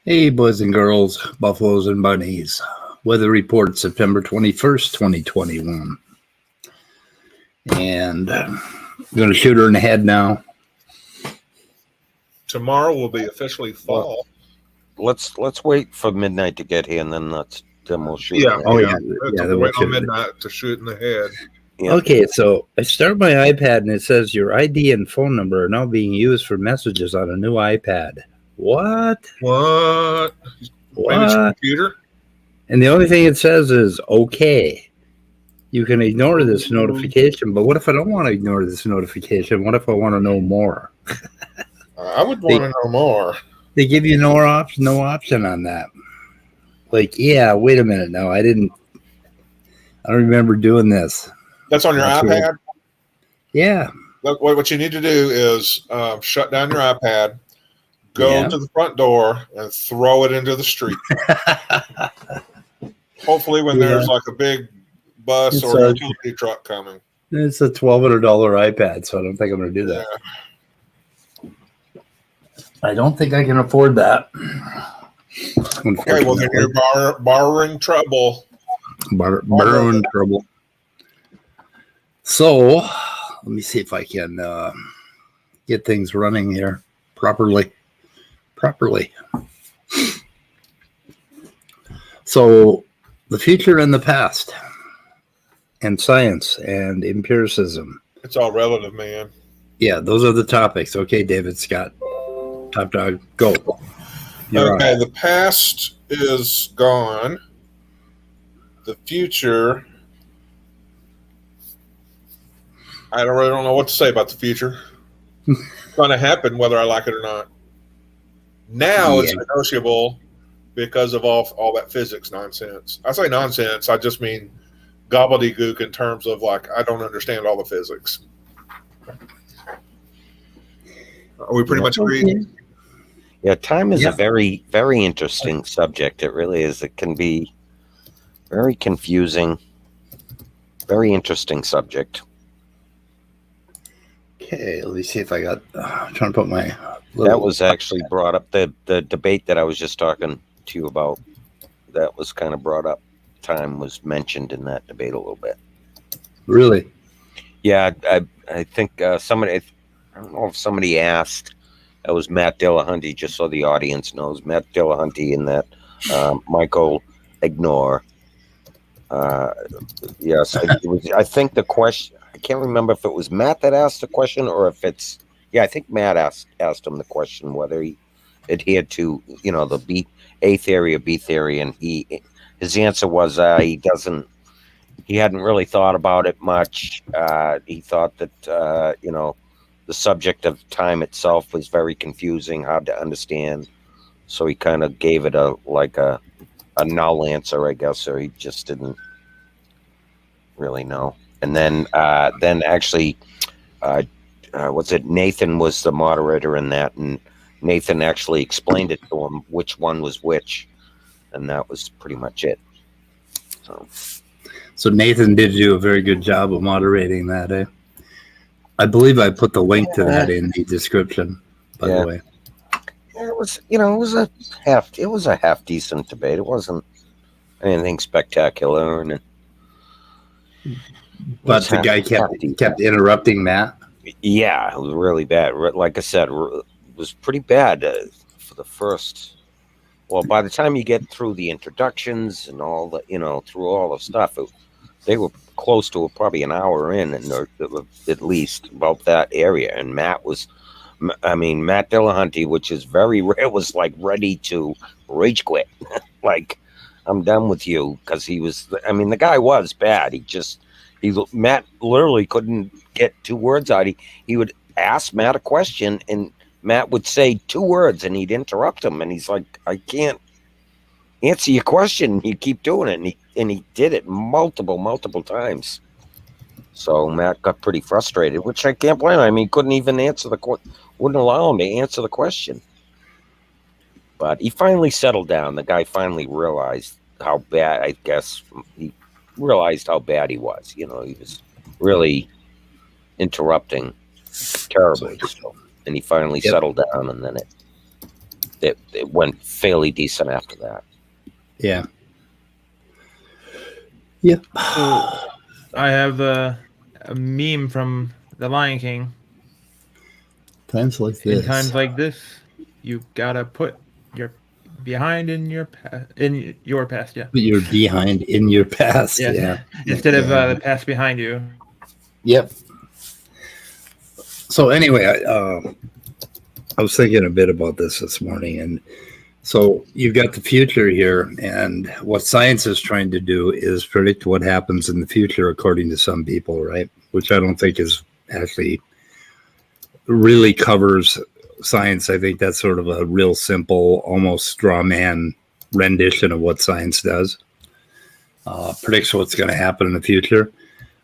Hey, boys and girls, buffaloes and bunnies. Weather report September 21st, 2021. And I'm going to shoot her in the head now. Tomorrow will be officially fall. Well, let's wait for midnight to get here, and then we'll shoot. Yeah, then wait on midnight to shoot in the head. Yeah. Okay, so I start my iPad and it says your ID and phone number are now being used for messages on a new iPad. What? Maybe it's a computer? And the only thing it says is, okay, you can ignore this notification, but what if I don't want to ignore this notification? What if I want to know more? I would want to know more. They give you no option on that. Like, yeah, wait a minute now. I don't remember doing this. That's on your iPad? Yeah. What you need to do is shut down your iPad, go to the front door, and throw it into the street. Hopefully when there's like a big bus or a utility truck coming. It's a $1,200 iPad, so I don't think I'm going to do that. Yeah. I don't think I can afford that. Okay, well then you're borrowing trouble. Borrowing trouble. So, let me see if I can get things running here properly. So, the future and the past, and science and empiricism. It's all relative, man. Yeah, those are the topics. Okay, David Scott. Top dog, go. Okay, the past is gone. The future, I really don't know what to say about the future. It's going to happen whether I like it or not. Now it's negotiable because of all that physics nonsense. I say nonsense, I just mean gobbledygook in terms of like I don't understand all the physics. Are we pretty much agreed? Yeah, time is a very, very interesting subject. It really is. It can be very confusing, very interesting subject. Okay, let me see if I got. I'm trying to put my. That was actually brought up. The debate that I was just talking to you about. That was kind of brought up. Time was mentioned in that debate a little bit. Really? Yeah, I think somebody. I don't know if somebody asked. That was Matt Dillahunty, just so the audience knows. Matt Dillahunty and that Michael Egnor. Yes, I think the question. I can't remember if it was Matt that asked the question or if it's. Yeah, I think Matt asked him the question whether he adhered to the A theory or B theory, and his answer was he doesn't. He hadn't really thought about it much. He thought that the subject of time itself was very confusing, hard to understand. So he kind of gave it a null answer, I guess, or he just didn't really know. And then actually, what's it? Nathan was the moderator in that, and Nathan actually explained it to him which one was which, and that was pretty much it. So Nathan did do a very good job of moderating that, eh? I believe I put the link to that in the description, by the way. It was a half decent debate. It wasn't anything spectacular, but the guy kept interrupting Matt. Yeah, it was really bad. Like I said, it was pretty bad for the first. Well, by the time you get through the introductions and all the, through all the stuff, they were close to probably an hour in, and at least about that area. And Matt was Matt Dillahunty, which is very rare, was like ready to rage quit. Like, I'm done with you, because he was. I mean, the guy was bad. Matt literally couldn't get 2 words out. He would ask Matt a question, and Matt would say 2 words, and he'd interrupt him, and he's like, "I can't answer your question. You keep doing it," and he did it multiple times. So Matt got pretty frustrated, which I can't blame him. I mean, he couldn't even answer wouldn't allow him to answer the question. But he finally settled down. The guy finally realized how bad, I guess, he realized how bad he was. He was really interrupting terribly. So, and he finally settled down, and then it went fairly decent after that. Yeah. Yep. I have a meme from The Lion King. Times like this. In times like this, you gotta put your behind in your past. Yeah. You're behind in your past. Yeah. Instead of the past behind you. Yep. So anyway, I was thinking a bit about this morning, and so you've got the future here, and what science is trying to do is predict what happens in the future, according to some people, right? Which I don't think is actually really covers science. I think that's sort of a real simple, almost straw man rendition of what science does. Predicts what's going to happen in the future.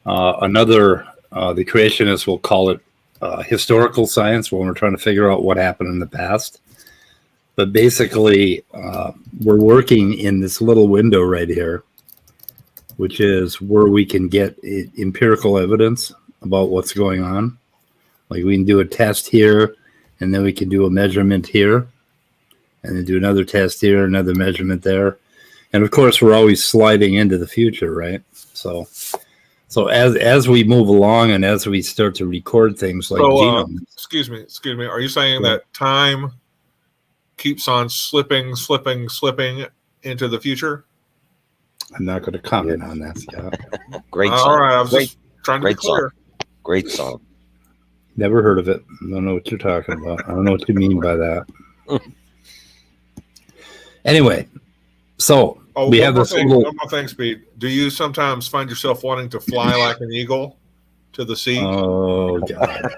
The creationists will call it historical science, when we're trying to figure out what happened in the past. But basically, we're working in this little window right here, which is where we can get empirical evidence about what's going on. Like, we can do a test here, and then we can do a measurement here, and then do another test here, another measurement there. And of course, we're always sliding into the future, right? So as we move along, and as we start to record things like genomes. Excuse me. Are you saying that time keeps on slipping into the future? I'm not going to comment on that, Scott. Great song. All right, I was just trying to be clear. Great song. Never heard of it. I don't know what you're talking about. I don't know what you mean by that. Anyway, so we have this one more thing, Speed. Do you sometimes find yourself wanting to fly like an eagle to the sea? Oh, God.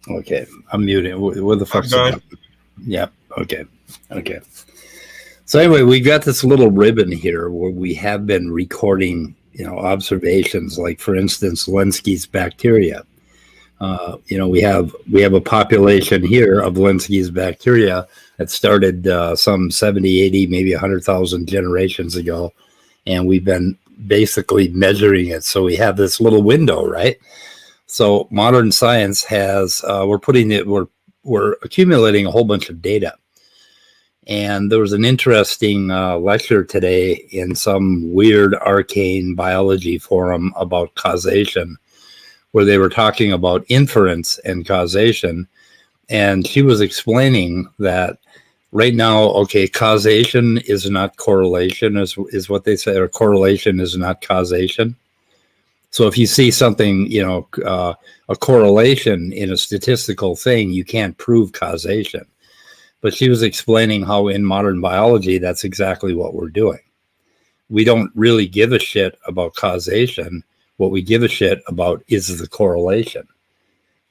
Okay. I'm muting. What the fuck's that? Yep. Okay. So anyway, we got this little ribbon here where we have been recording, observations, like, for instance, Lenski's bacteria. We have a population here of Lenski's bacteria that started some 70, 80, maybe 100,000 generations ago, and we've been basically measuring it. So we have this little window, right? So modern science has we're accumulating a whole bunch of data. And there was an interesting lecture today in some weird arcane biology forum about causation, where they were talking about inference and causation. And she was explaining that right now, causation is not correlation, is what they say, or correlation is not causation. So if you see something, a correlation in a statistical thing, you can't prove causation. But she was explaining how in modern biology, that's exactly what we're doing. We don't really give a shit about causation. What we give a shit about is the correlation.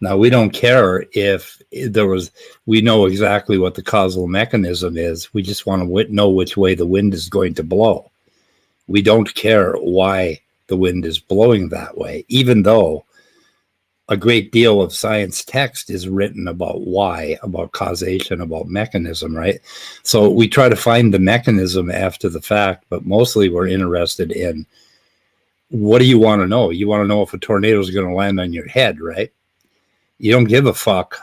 Now, we don't care if we know exactly what the causal mechanism is. We just want to know which way the wind is going to blow. We don't care why the wind is blowing that way, even though a great deal of science text is written about why, about causation, about mechanism, right? So we try to find the mechanism after the fact, but mostly we're interested in, what do you want to know? You want to know if a tornado is going to land on your head, right? You don't give a fuck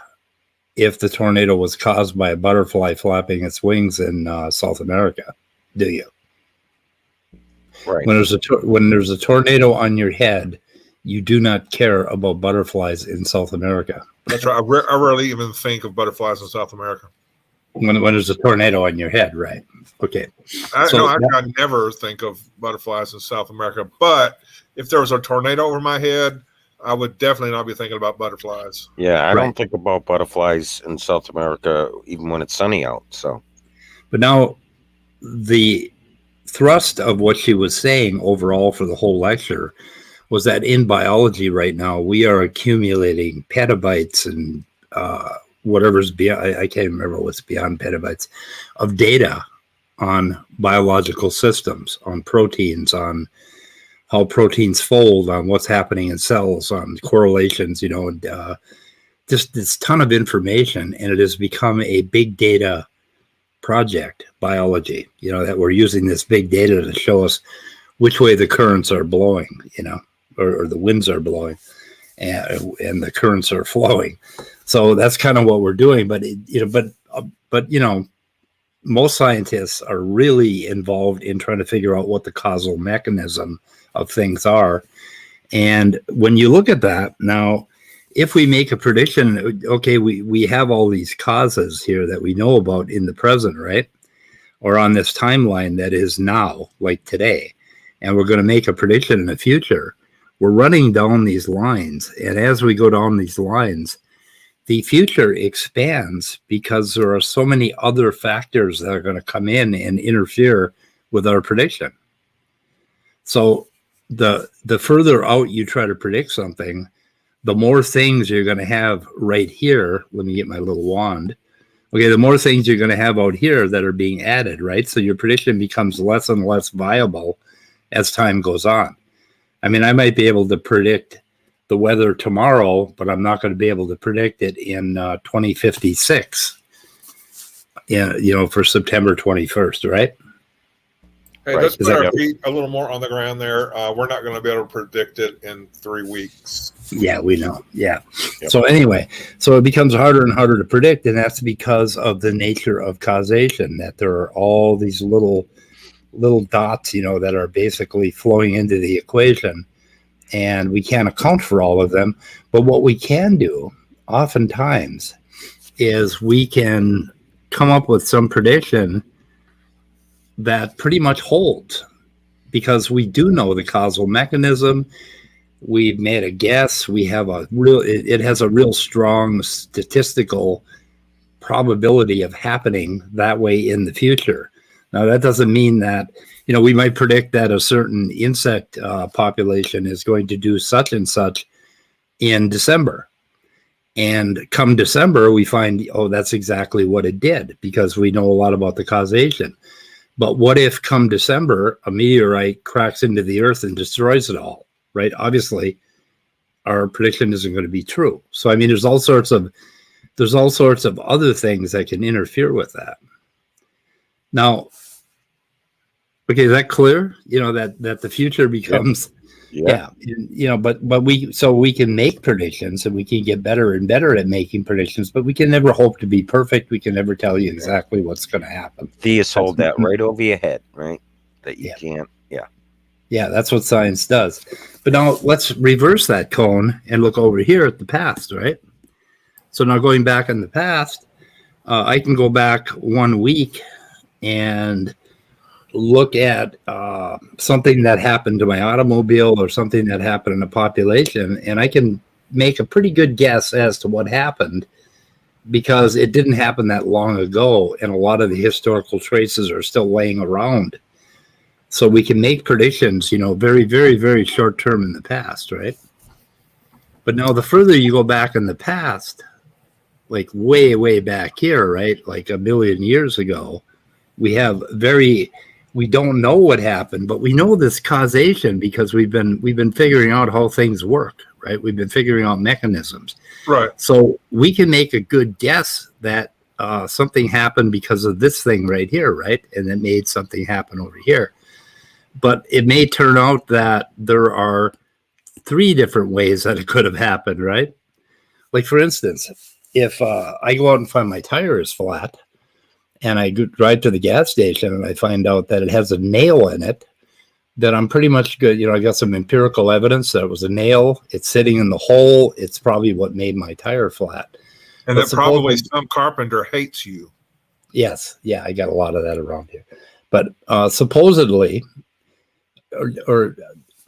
if the tornado was caused by a butterfly flapping its wings in South America, do you? Right. When there's a tornado on your head, you do not care about butterflies in South America. That's right. I rarely even think of butterflies in South America. When there's a tornado on your head, right? Okay. I never think of butterflies in South America. But if there was a tornado over my head, I would definitely not be thinking about butterflies. Yeah, I Right. don't think about butterflies in South America even when it's sunny out. So, But now the thrust of what she was saying overall for the whole lecture was that in biology right now, we are accumulating petabytes and whatever's beyond, I can't remember what's beyond petabytes of data on biological systems, on proteins, on how proteins fold, on what's happening in cells, on correlations, and just this ton of information. And it has become a big data project, biology, that we're using this big data to show us which way the currents are blowing, or the winds are blowing, and the currents are flowing. So that's kind of what we're doing. But most scientists are really involved in trying to figure out what the causal mechanism of things are. And when you look at that now, if we make a prediction, okay, we have all these causes here that we know about in the present, right? Or on this timeline that is now, like today, and we're going to make a prediction in the future. We're running down these lines. And as we go down these lines, the future expands because there are so many other factors that are going to come in and interfere with our prediction. So the further out you try to predict something, the more things you're going to have right here. Let me get my little wand. Okay, the more things you're going to have out here that are being added, right? So your prediction becomes less and less viable as time goes on. I mean, I might be able to predict the weather tomorrow, but I'm not going to be able to predict it in 2056, for September 21st, right? Hey, Right. let's put our feet a little more on the ground there. We're not going to be able to predict it in 3 weeks. Yeah, we know. Yeah. Yep. So anyway, so it becomes harder and harder to predict, and that's because of the nature of causation, that there are all these little dots, that are basically flowing into the equation, and we can't account for all of them. But what we can do oftentimes is we can come up with some prediction that pretty much holds, because we do know the causal mechanism. We've made a guess. We have it has a real strong statistical probability of happening that way in the future. Now, that doesn't mean that, we might predict that a certain insect population is going to do such and such in December. And come December, we find, that's exactly what it did, because we know a lot about the causation. But what if come December, a meteorite cracks into the earth and destroys it all, right? Obviously, our prediction isn't going to be true. So, I mean, there's all sorts of other things that can interfere with that. Now, okay, is that clear? That the future becomes, but we can make predictions, and we can get better and better at making predictions, but we can never hope to be perfect. We can never tell you exactly what's going to happen. Theists hold that right over your head, right? That you can't. Yeah, that's what science does. But now let's reverse that cone and look over here at the past, right? So now going back in the past, I can go back 1 week and look at something that happened to my automobile or something that happened in a population, and I can make a pretty good guess as to what happened, because it didn't happen that long ago, and a lot of the historical traces are still laying around. So we can make predictions, very, very, very short term in the past, right? But now the further you go back in the past, like way, way back here, right? Like 1 million years ago, we don't know what happened, but we know this causation because we've been figuring out how things work, right? We've been figuring out mechanisms. Right. So we can make a good guess that something happened because of this thing right here, right? And it made something happen over here. But it may turn out that there are 3 different ways that it could have happened, right? Like, for instance, if I go out and find my tire is flat, and I drive to the gas station and I find out that it has a nail in it, then I'm pretty much good. I got some empirical evidence that it was a nail. It's sitting in the hole. It's probably what made my tire flat. And that probably some carpenter hates you. Yes. Yeah, I got a lot of that around here. But supposedly, or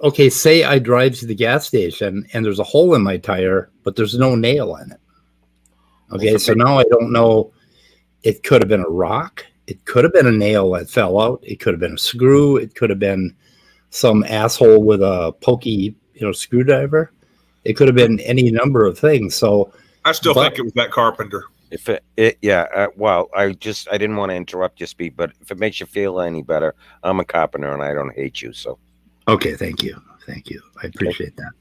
okay, say I drive to the gas station and there's a hole in my tire, but there's no nail in it. Okay, so now I don't know. It could have been a rock. It could have been a nail that fell out. It could have been a screw. It could have been some asshole with a pokey, screwdriver. It could have been any number of things. So I still think it was that carpenter. If well, I didn't want to interrupt you, Speed, but if it makes you feel any better, I'm a carpenter and I don't hate you. So, okay, thank you, I appreciate that.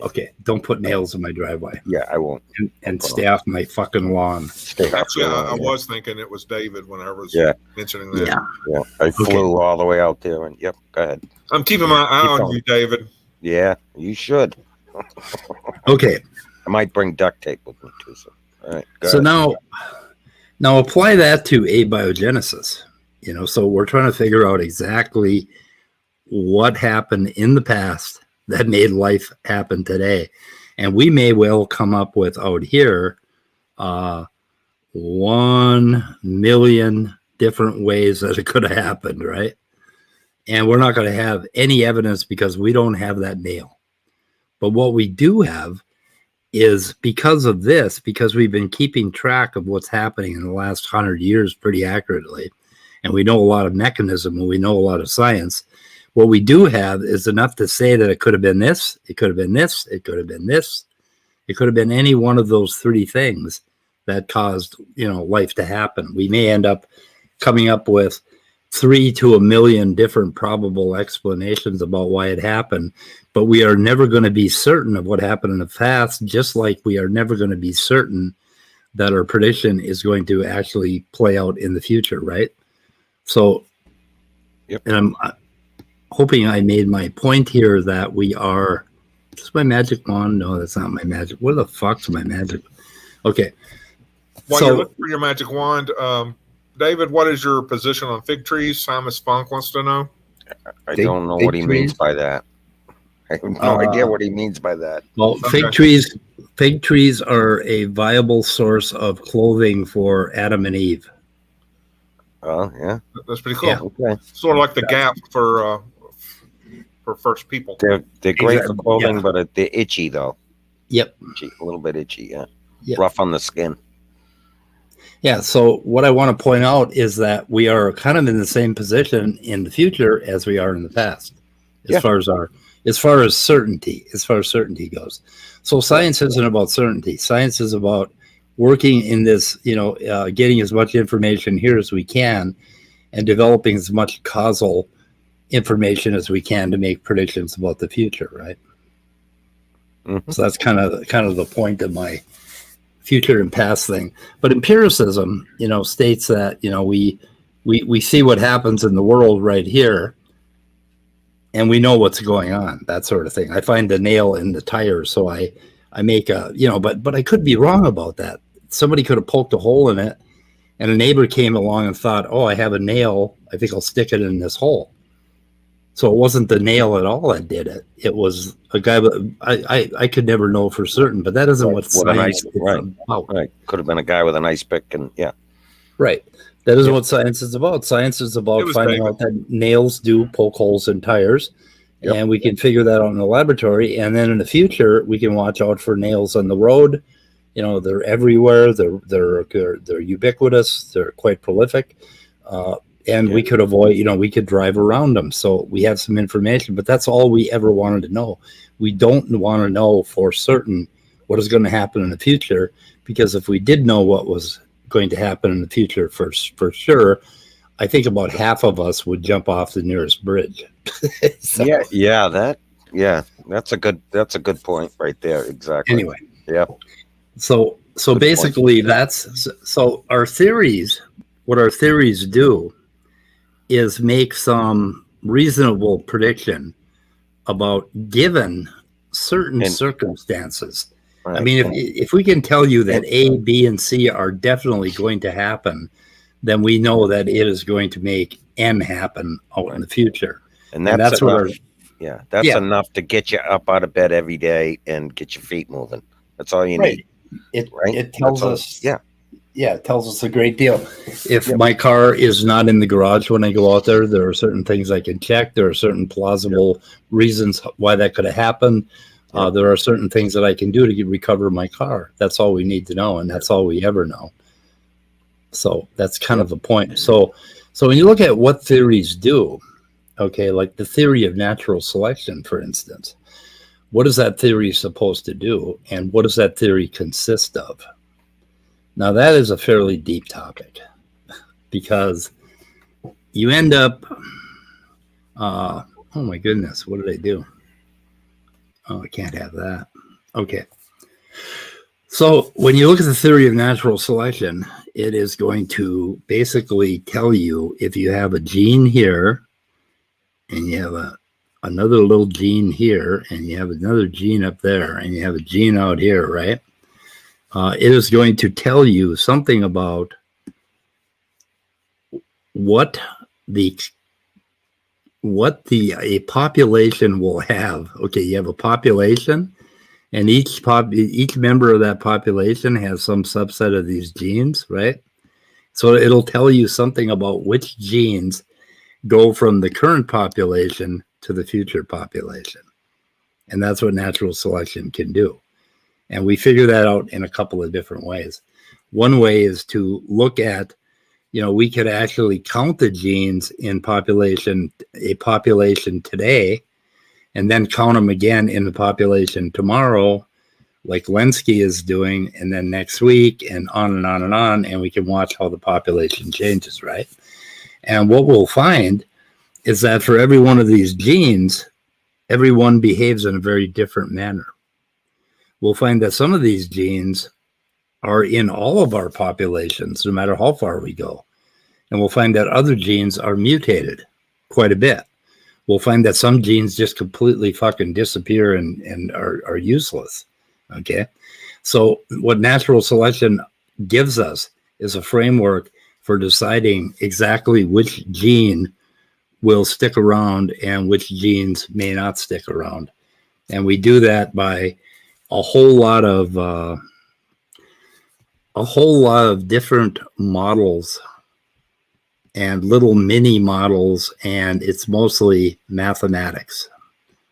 Okay, don't put nails in my driveway. Yeah, I won't. And stay off my fucking lawn. Actually, I was thinking it was David when I was mentioning that. Yeah. I flew all the way out there, and go ahead. I'm keeping my eye on you, David. Yeah, you should. Okay. I might bring duct tape with me too. So, all right. So now apply that to abiogenesis. So we're trying to figure out exactly what happened in the past that made life happen today. And we may well come up with out here 1 million different ways that it could have happened, right? And we're not going to have any evidence because we don't have that nail. But what we do have is because of this, because we've been keeping track of what's happening in the last 100 years pretty accurately, and we know a lot of mechanism and we know a lot of science, what we do have is enough to say that it could have been this, it could have been this, it could have been this, it could have been any one of those 3 things that caused, life to happen. We may end up coming up with 3 to 1 million different probable explanations about why it happened, but we are never going to be certain of what happened in the past, just like we are never going to be certain that our prediction is going to actually play out in the future, right? So, and I'm hoping I made my point here that we are. Is this my magic wand? No, that's not my magic. What the fuck's my magic? Okay. While you're looking for your magic wand, David, what is your position on fig trees? Simon Spunk wants to know. I don't know what he means by that. I have no idea what he means by that. Well, fig trees are a viable source of clothing for Adam and Eve. Oh, yeah. That's pretty cool. Yeah, okay. Sort of like the Gap for first people. They're great for clothing, but they're itchy, though. Yep. Itchy, a little bit itchy, yeah. Yep. Rough on the skin. Yeah, so what I want to point out is that we are kind of in the same position in the future as we are in the past, as far as certainty goes. So science isn't about certainty. Science is about working in this, getting as much information here as we can and developing as much causal information as we can to make predictions about the future, right? Mm-hmm. So that's kind of the point of my future and past thing. But empiricism, states that, we see what happens in the world right here and we know what's going on, that sort of thing. I find the nail in the tire, so I make a, but I could be wrong about that. Somebody could have poked a hole in it and a neighbor came along and thought, oh, I have a nail, I think I'll stick it in this hole. So it wasn't the nail at all that did it. It was a guy. I could never know for certain, but that isn't what science is about. Right. Could have been a guy with an ice pick, and right. That isn't what science is about. Science is about finding out that nails do poke holes in tires, and we can figure that out in the laboratory. And then in the future, we can watch out for nails on the road. They're everywhere. They're ubiquitous. They're quite prolific. And we could avoid, we could drive around them. So we have some information, but that's all we ever wanted to know. We don't want to know for certain what is going to happen in the future, because if we did know what was going to happen in the future for sure, I think about half of us would jump off the nearest bridge. So, that's a good point right there. Exactly. Anyway. Yeah. So good basically so our theories, what our theories do is make some reasonable prediction about given certain circumstances. Right. I mean, if we can tell you that A, B, and C are definitely going to happen, then we know that it is going to make N happen out in the future. And that's enough. That's enough to get you up out of bed every day and get your feet moving. That's all you need. It tells us. Yeah, it tells us a great deal. If my car is not in the garage when I go out there, there are certain things I can check. There are certain plausible reasons why that could have happened. There are certain things that I can do to recover my car. That's all we need to know, and that's all we ever know. So that's kind of the point. So when you look at what theories do, okay, like the theory of natural selection, for instance, what is that theory supposed to do, and what does that theory consist of? Now, that is a fairly deep topic because you end up, oh my goodness, what did I do? Oh, I can't have that. Okay. So when you look at the theory of natural selection, it is going to basically tell you if you have a gene here and you have another little gene here and you have another gene up there and you have a gene out here, right? It is going to tell you something about what a population will have. Okay, you have a population, and each member of that population has some subset of these genes, right? So it'll tell you something about which genes go from the current population to the future population. And that's what natural selection can do. And we figure that out in a couple of different ways. One way is to look at, we could actually count the genes in a population today, and then count them again in the population tomorrow, like Lenski is doing, and then next week, and on and on and on, and we can watch how the population changes, right? And what we'll find is that for every one of these genes, every one behaves in a very different manner. We'll find that some of these genes are in all of our populations, no matter how far we go. And we'll find that other genes are mutated quite a bit. We'll find that some genes just completely fucking disappear and are useless. Okay. So what natural selection gives us is a framework for deciding exactly which gene will stick around and which genes may not stick around. And we do that by a whole lot of different models and little mini models, and it's mostly mathematics.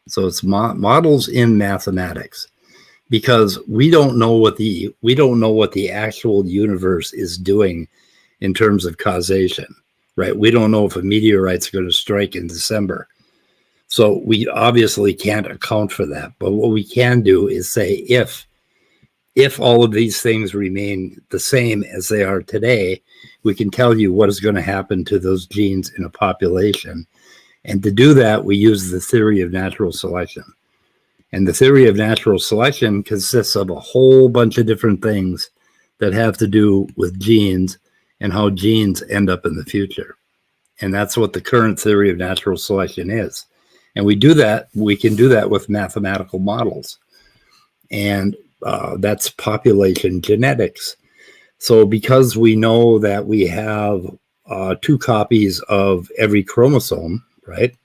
So it's models in mathematics, because we don't know what the actual universe is doing in terms of causation, right? We don't know if a meteorite's going to strike in December. So we obviously can't account for that. But what we can do is say if all of these things remain the same as they are today, we can tell you what is going to happen to those genes in a population. And to do that, we use the theory of natural selection. And the theory of natural selection consists of a whole bunch of different things that have to do with genes and how genes end up in the future. And that's what the current theory of natural selection is. And we can do that with mathematical models. And that's population genetics. So because we know that we have 2 copies of every chromosome, right?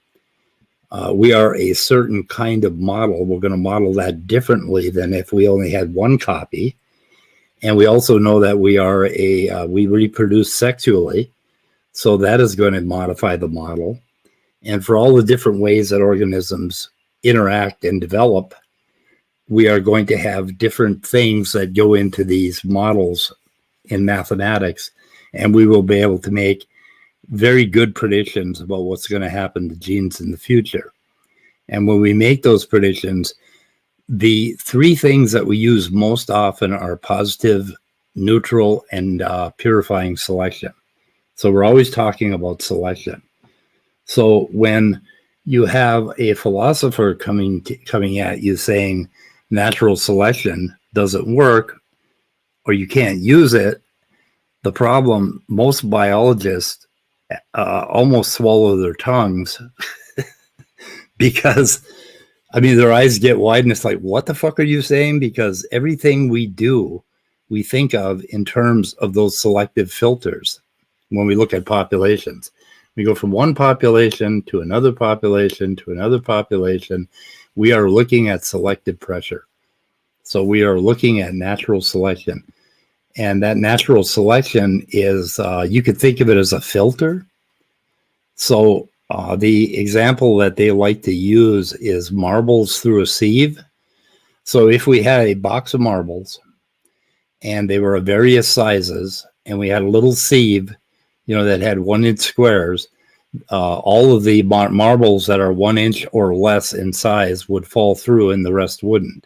We are a certain kind of model. We're going to model that differently than if we only had 1 copy. And we also know that we reproduce sexually. So that is going to modify the model. And for all the different ways that organisms interact and develop, we are going to have different things that go into these models in mathematics, and we will be able to make very good predictions about what's going to happen to genes in the future. And when we make those predictions, the 3 things that we use most often are positive, neutral, and purifying selection. So we're always talking about selection. So when you have a philosopher coming at you saying natural selection doesn't work, or you can't use it, the problem, most biologists almost swallow their tongues because, their eyes get wide and it's like, what the fuck are you saying? Because everything we do, we think of in terms of those selective filters when we look at populations. We go from one population to another population to another population. We are looking at selective pressure. So we are looking at natural selection. And that natural selection is, you could think of it as a filter. So the example that they like to use is marbles through a sieve. So if we had a box of marbles and they were of various sizes, and we had a little sieve, that had 1 inch squares, all of the marbles that are 1 inch or less in size would fall through and the rest wouldn't.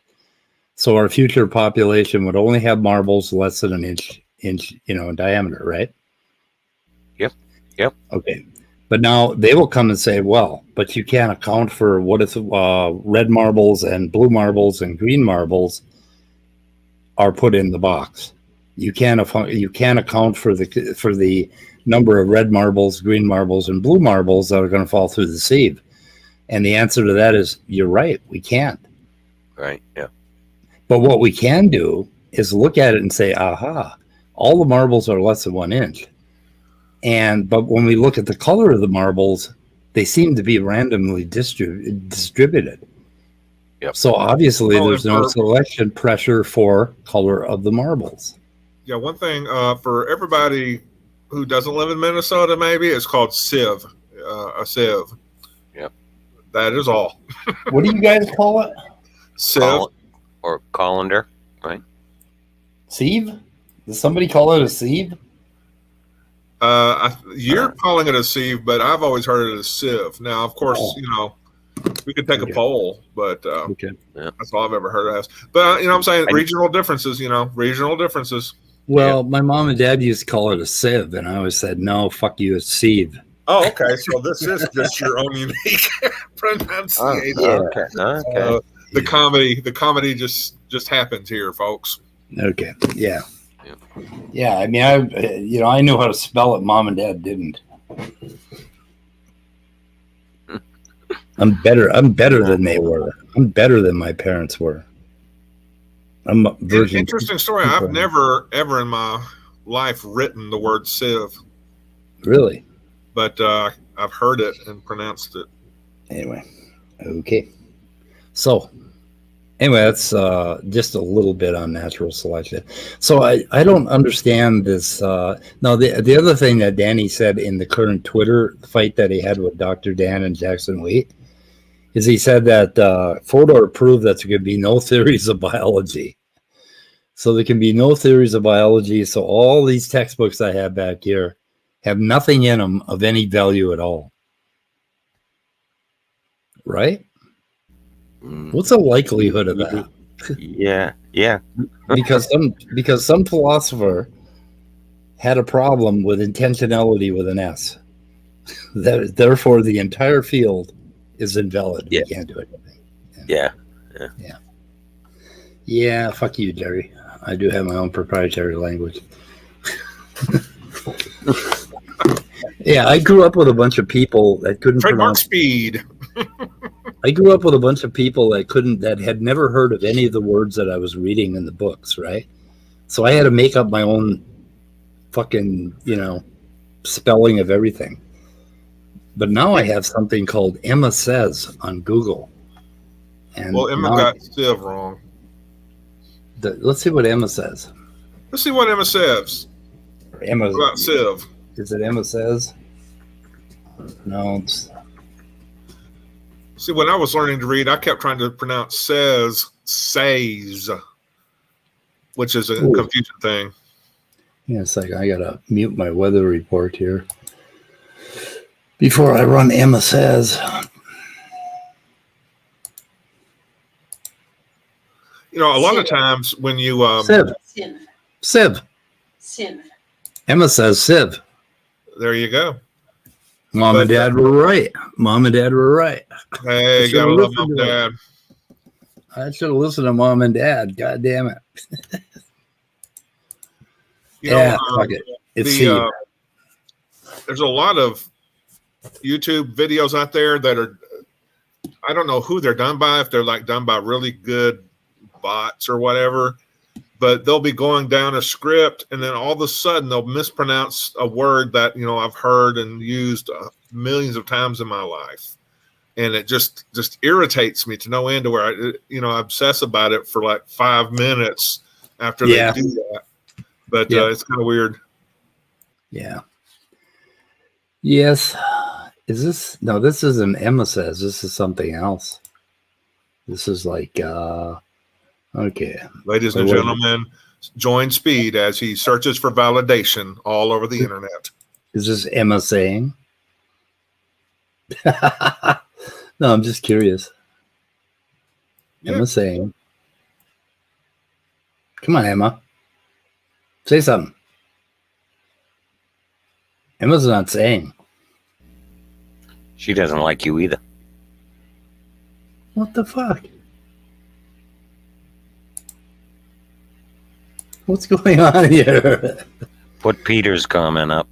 So our future population would only have marbles less than an inch, in diameter, right? Yep. Okay. But now they will come and say, well, but you can't account for what if red marbles and blue marbles and green marbles are put in the box. You can't account for the number of red marbles, green marbles, and blue marbles that are going to fall through the sieve. And the answer to that is, you're right, we can't. Right, yeah. But what we can do is look at it and say, aha, all the marbles are less than 1 inch. But when we look at the color of the marbles, they seem to be randomly distributed. Yep. So obviously there's no selection pressure for color of the marbles. Yeah, one thing for everybody who doesn't live in Minnesota, maybe it's called sieve, a sieve. Yep. That is all. What do you guys call it? Sieve. Or colander, right? Sieve? Does somebody call it a sieve? You're calling it a sieve, but I've always heard it as sieve. Now, of course, we could take a poll, but that's all I've ever heard it as. But I'm saying regional differences. Regional differences. Well, my mom and dad used to call it a sieve, and I always said, "No, fuck you, it's sieve." Oh, okay. So this is just your own unique pronunciation. Okay. The comedy just happens here, folks. Okay. Yeah. Yeah, I mean, I knew how to spell it. Mom and Dad didn't. I'm better than they were. I'm better than my parents were. I'm a virgin. Interesting story. I've never ever in my life written the word sieve. Really? But I've heard it and pronounced it. Anyway, okay. So. Anyway, that's just a little bit on natural selection. So I don't understand this. No, the other thing that Danny said in the current Twitter fight that he had with Dr. Dan and Jackson Wheat is he said that Fodor proved that there could be no theories of biology. So there can be no theories of biology. So all these textbooks I have back here have nothing in them of any value at all. Right? What's the likelihood of that? Yeah. because some philosopher had a problem with intentionality with an S. Therefore, the entire field is invalid. Yeah. We can't do anything. Yeah. Fuck you, Jerry. I do have my own proprietary language. Yeah, I grew up with a bunch of people that couldn't Trademark pronounce speed. I grew up with a bunch of people that had never heard of any of the words that I was reading in the books, right? So I had to make up my own fucking, spelling of everything. But now I have something called Emma Says on Google. And Emma got sieve wrong. Let's see what Emma says. Let's see what Emma says. Emma about sieve. Is it Emma Says? No, it's... See, when I was learning to read, I kept trying to pronounce says, which is a confusing thing. Yeah, it's like I gotta mute my weather report here before I run Emma Says. A lot of times when you Sieve. Emma Says Sieve. There you go. Mom and Dad were right. Hey, gotta love Mom and Dad. I should have listened to Mom and Dad. God damn it. Fuck it. It's there's a lot of YouTube videos out there that are, I don't know who they're done by, if they're like done by really good bots or whatever, but they'll be going down a script and then all of a sudden they'll mispronounce a word that, I've heard and used millions of times in my life. And it just irritates me to no end to where I obsess about it for like 5 minutes after they do that. But Yeah. it's kind of weird. Yeah. Yes. Is this no? This isn't Emma says. This is something else. This is like okay. Ladies and gentlemen, join Speed as he searches for validation all over the internet. Is this Emma saying? No, I'm just curious. Yeah. Emma saying. Come on, Emma. Say something. Emma's not saying. She doesn't like you either. What the fuck? What's going on here? Put Peter's comment up.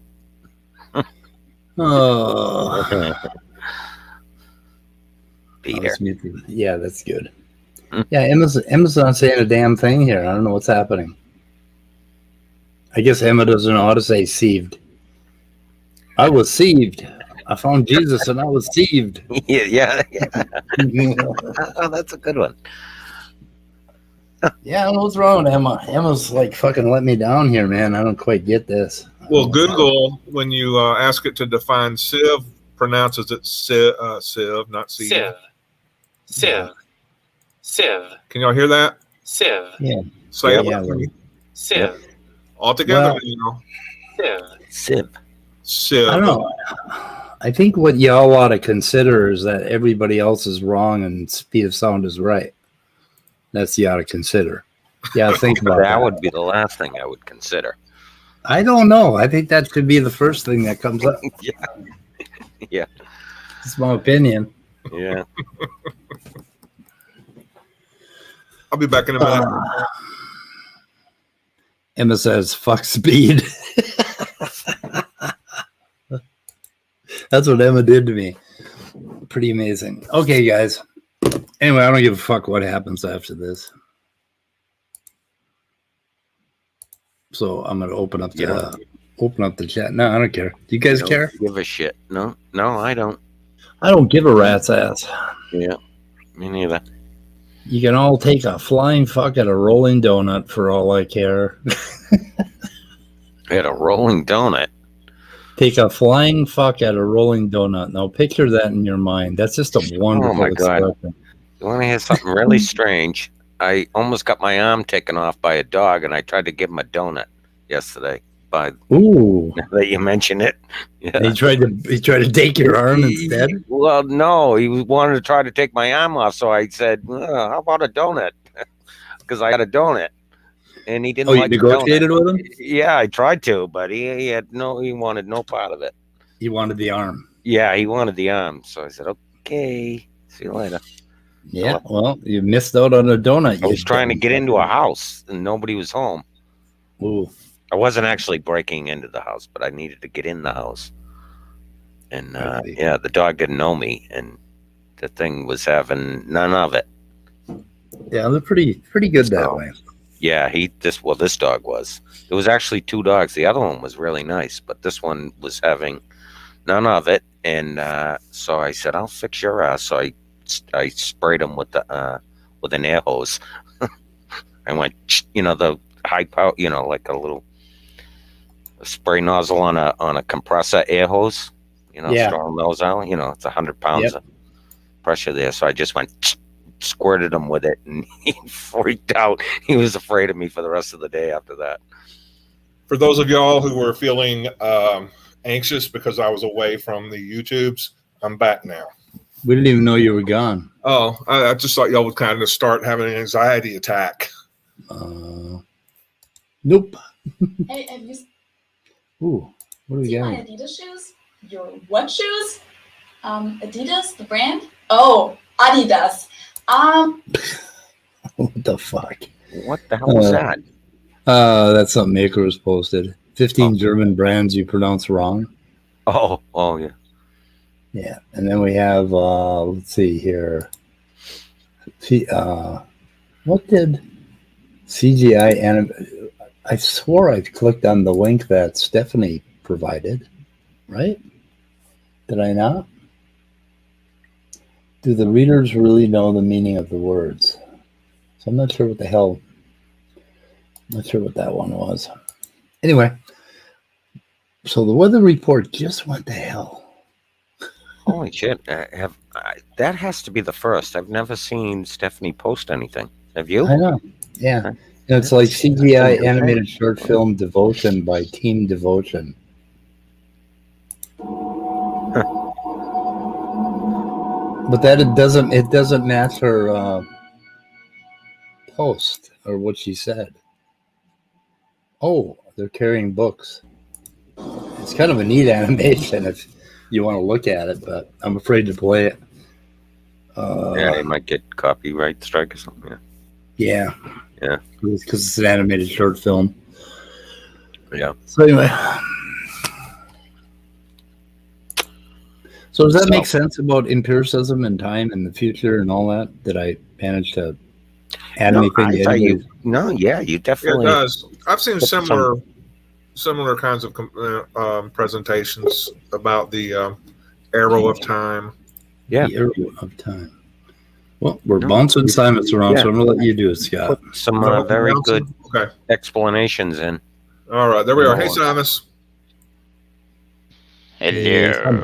Oh. Peter. Yeah, that's good. Yeah, Emma's not saying a damn thing here. I don't know what's happening. I guess Emma doesn't know how to say sieved. I was sieved. I found Jesus and I was sieved. Yeah. Oh, that's a good one. Yeah, I don't know what's wrong with Emma. Emma's like fucking let me down here, man. I don't quite get this. Well, Google, when you ask it to define sieve, pronounces it sieve, not sieve. Sieve. Can y'all hear that? Sieve. Say it Yeah, with me. Sieve. All together, Well, you know. Sieve. Sieve. I don't know. I think what y'all ought to consider is that everybody else is wrong and speed of sound is right. That's you ought to consider. Yeah, think about That that. would be the last thing I would consider. I don't know. I think that should be the first thing that comes up. Yeah. It's my opinion. Yeah. I'll be back in a minute. Emma says, fuck speed. That's what Emma did to me. Pretty amazing. Okay, guys. Anyway, I don't give a fuck what happens after this. So I'm gonna open up the chat. No, I don't care. Do you guys care? Give a shit. No, I don't. I don't give a rat's ass. Yeah. Me neither. You can all take a flying fuck at a rolling donut for all I care. I had a rolling donut. Take a flying fuck at a rolling donut. Now picture that in your mind. That's just a wonderful my God. expression. You want to hear something really strange? I almost got my arm taken off by a dog, and I tried to give him a donut yesterday. Ooh. Now that you mention it, yeah. He tried to take your arm instead. Well, no, he wanted to try to take my arm off, so I said, "How about a donut?" Because I had a donut, and he didn't. Oh, you like the negotiated donut. with him? Yeah, I tried to, but he wanted no part of it. He wanted the arm. Yeah, he wanted the arm, so I said, "Okay, see you later." Yeah, well, you missed out on a donut. I was trying to get into a house, and nobody was home. Ooh. I wasn't actually breaking into the house, but I needed to get in the house. And the dog didn't know me, and the thing was having none of it. Yeah, they're pretty good that way. Yeah, this dog was. There was actually two dogs. The other one was really nice, but this one was having none of it. And so I said, "I'll fix your ass." So I sprayed him with an air hose. I went, the high power, like a little spray nozzle on a compressor air hose, throwing those out, it's 100 pounds of pressure there. So I just went, squirted him with it, and he freaked out. He was afraid of me for the rest of the day after that. For those of y'all who were feeling anxious because I was away from the YouTubes, I'm back now. We didn't even know you were gone. Oh, I just thought y'all would kind of start having an anxiety attack. Nope. Hey, have you Ooh, what do we seen my got? Adidas shoes? Your what shoes? Adidas, the brand? Oh, Adidas. What the fuck? What the hell was that? That's something Maker has posted. 15 German brands you pronounce wrong. Oh yeah. Yeah, and then we have let's see here. What did CGI anim? I swore I clicked on the link that Stephanie provided, right? Did I not? Do the readers really know the meaning of the words? So I'm not sure what the hell. I'm not sure what that one was. Anyway, so the weather report just went to hell. Holy shit! That has to be the first. I've never seen Stephanie post anything. Have you? I know. Yeah. Huh? It's like That's CGI amazing. animated short film Devotion by Team Devotion. But that it doesn't match her post or what she said. Oh, they're carrying books. It's kind of a neat animation if you want to look at it, but I'm afraid to play it. Yeah, you might get copyright strike or something. Yeah. Yeah. Because it's an animated short film. Yeah. So anyway. So does that make sense about empiricism and time and the future and all that? Did I manage to add anything to anybody? Yeah, you definitely. It does. I've seen similar kinds of presentations about the arrow of time. Yeah. The arrow of time. Well, we're bouncing Simon's around, so I'm going to let you do it, Scott. Put some very good explanations in. All right, there we are. Hey, Simus. Hello.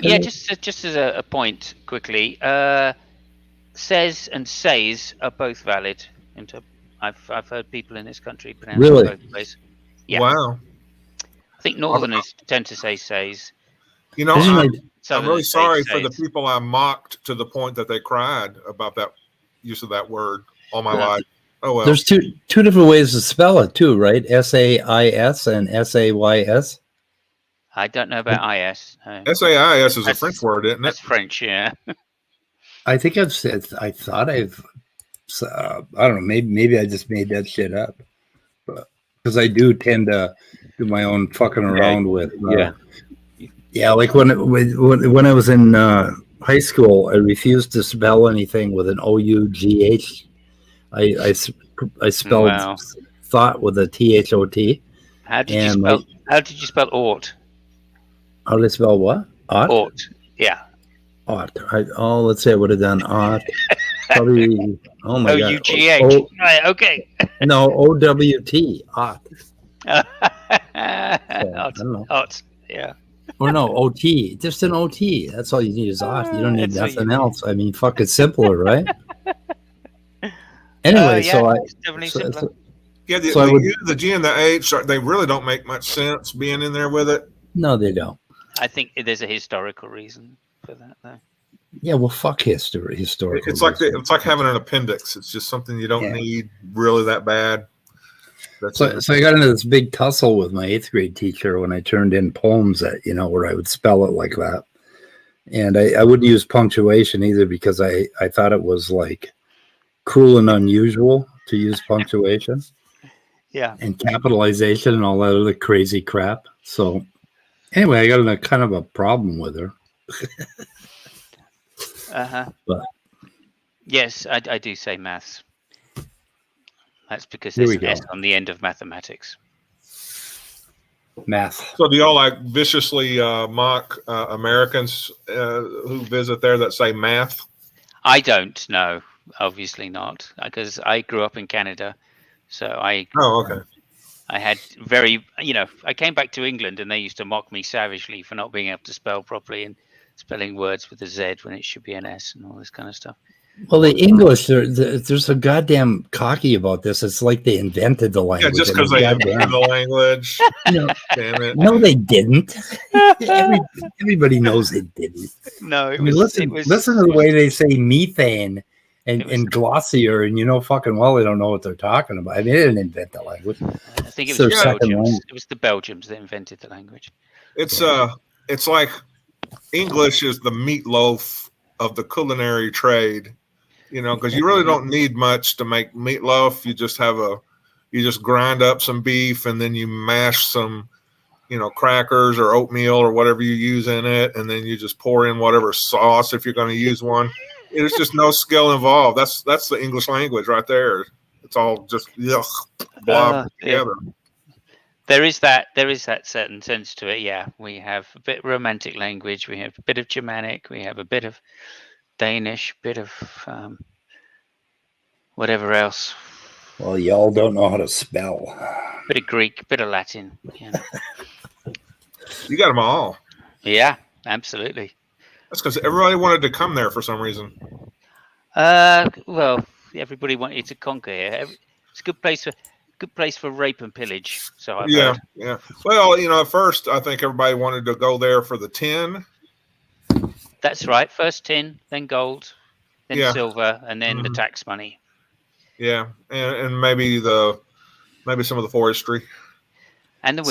Yeah, just as a point quickly, says and says are both valid. I've heard people in this country pronounce it both ways. Yeah. Wow. I think Northerners tend to say says. You know, I'm really sorry for the people I mocked to the point that they cried about that use of that word all my life. Oh well. There's two different ways to spell it too, right? SAIS and SAYS. I don't know about IS. SAIS is a French word, isn't it? That's French, yeah. I think I thought I don't know. Maybe I just made that shit up, because I do tend to do my own fucking around with. Yeah, like when I was in high school, I refused to spell anything with an OUGH. I spelled thought with a THOT. How did you spell ought? How did I spell what? Ought. Yeah. Ought. Let's say I would have done ought. Probably. Oh my god. OUGH. Right. Okay. No, OWT. Ought. I don't know. Ought. Yeah. Or no, OT. Just an OT. That's all you need is ought. You don't need nothing else. I mean, fuck, it's simpler, right? Anyway, it's definitely simpler. The G and the H, they really don't make much sense being in there with it. No, they don't. I think there's a historical reason for that, though. Yeah, well, fuck historical. It's like having an appendix. It's just something you don't need really that bad. So I got into this big tussle with my 8th grade teacher when I turned in poems that, where I would spell it like that. And I wouldn't use punctuation either, because I thought it was like cruel and unusual to use punctuation. Yeah. And capitalization and all that other crazy crap. So anyway, I got in a kind of a problem with her. But yes, I do say maths. That's because there's an S on the end of mathematics. Math. So do y'all like viciously mock Americans who visit there that say math? I don't know. Obviously not, because I grew up in Canada. So I had I came back to England and they used to mock me savagely for not being able to spell properly and spelling words with a Z when it should be an S and all this kind of stuff. Well, the English, there's a goddamn cocky about this. It's like they invented the language. Yeah, just because they invented the language. Damn it. No, they didn't. Everybody knows they didn't. No, listen to the way they say methane and glossier, and fucking well they don't know what they're talking about. I mean, they didn't invent the language. I think it was the Belgians. It was the Belgians that invented the language. It's like English is the meatloaf of the culinary trade. Because you really don't need much to make meatloaf. You just grind up some beef and then you mash some, crackers or oatmeal or whatever you use in it. And then you just pour in whatever sauce if you're going to use one. There's just no skill involved. That's the English language right there. It's all just blob together. There is that certain sense to it. Yeah, we have a bit of romantic language. We have a bit of Germanic. We have a bit of Danish, bit of whatever else. Well, y'all don't know how to spell. Bit of Greek, bit of Latin. You know. You got them all. Yeah, absolutely. That's because everybody wanted to come there for some reason. Well, everybody wanted to conquer here. It's a good place for rape and pillage. So I've heard. Yeah. Well, at first I think everybody wanted to go there for the tin. That's right. First tin, then gold, then silver, and then the tax money. Yeah, and maybe some of the forestry. And the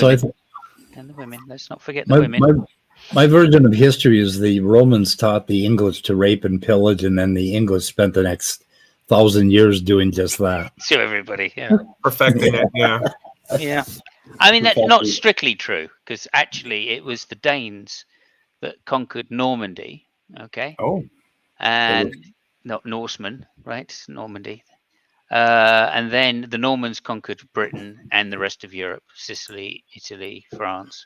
women. Let's not forget the women. My version of history is the Romans taught the English to rape and pillage, and then the English spent the next 1,000 years doing just that. To everybody, yeah. Perfecting it, yeah. Yeah. I mean, that's not strictly true, because actually it was the Danes that conquered Normandy, okay? Oh. And not Norsemen, right? Normandy. And then the Normans conquered Britain and the rest of Europe, Sicily, Italy, France.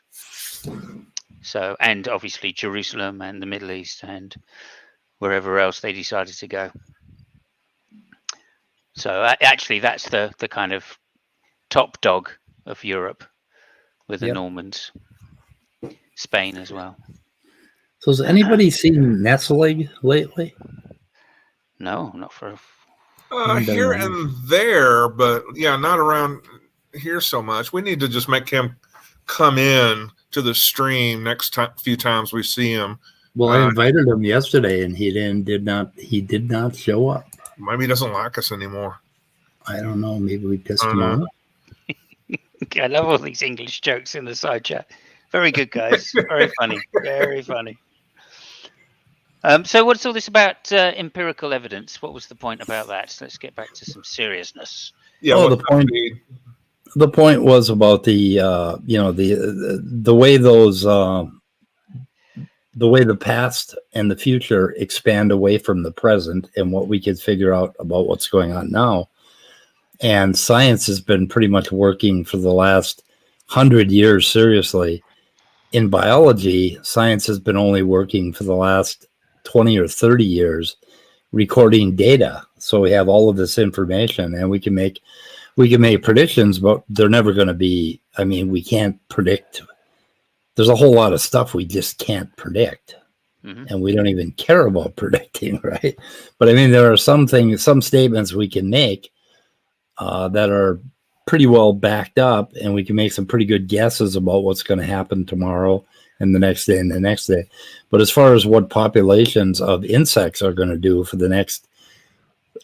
So, and obviously Jerusalem and the Middle East and wherever else they decided to go. So actually that's the kind of top dog of Europe with the Normans. Spain as well. So has anybody seen Nestle lately? No, not for here and there, but not around here so much. We need to just make him come in to the stream next few times we see him. Well, I invited him yesterday, and he did not show up. Maybe he doesn't like us anymore. I don't know. Maybe we pissed him off. I love all these English jokes in the side chat. Very good, guys. Very funny. Very funny. So what's all this about empirical evidence? What was the point about that? So let's get back to some seriousness. Yeah, well, the point was about the way the way the past and the future expand away from the present and what we could figure out about what's going on now. And science has been pretty much working for the last 100 years seriously. In biology, science has been only working for the last 20 or 30 years recording data. So we have all of this information and we can make predictions, but they're never going to be, we can't predict. There's a whole lot of stuff we just can't predict. Mm-hmm. And we don't even care about predicting, right? But there are some statements we can make that are pretty well backed up, and we can make some pretty good guesses about what's going to happen tomorrow and the next day and the next day. But as far as what populations of insects are going to do for the next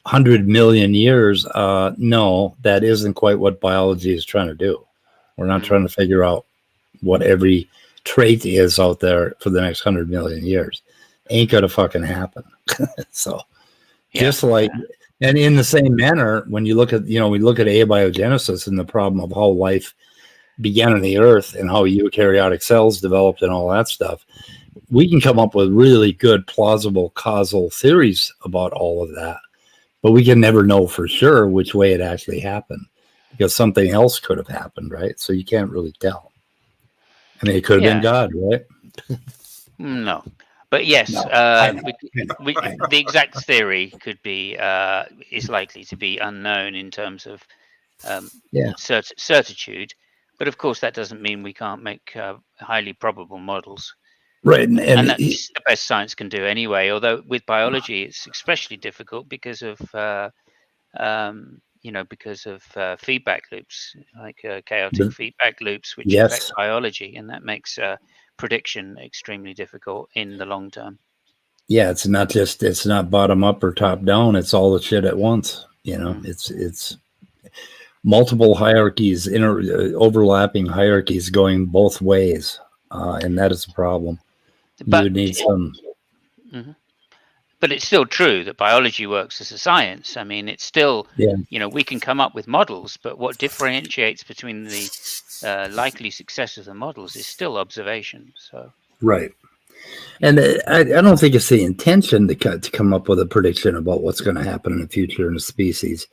100 million years, no, that isn't quite what biology is trying to do. We're not trying to figure out what every trait is out there for the next 100 million years. Ain't going to fucking happen. So just like, and in the same manner, when you look at, we look at abiogenesis and the problem of how life began on the earth and how eukaryotic cells developed and all that stuff, we can come up with really good, plausible causal theories about all of that. But we can never know for sure which way it actually happened because something else could have happened, right? So you can't really tell. It could have been God, right? No. But yes, the exact theory could be is likely to be unknown in terms of certitude. But of course, that doesn't mean we can't make highly probable models. Right, and that's the best science can do anyway. Although with biology, it's especially difficult because of feedback loops, like chaotic feedback loops, which affect biology, and that makes prediction extremely difficult in the long term. Yeah, it's not bottom up or top down. It's all the shit at once. It's multiple hierarchies, overlapping hierarchies going both ways, and that is a problem. But, you would need some. Mm-hmm. But it's still true that biology works as a science. It's still, we can come up with models, but what differentiates between the likely success of the models is still observation. So right, and I don't think it's the intention to come up with a prediction about what's going to happen in the future in a species.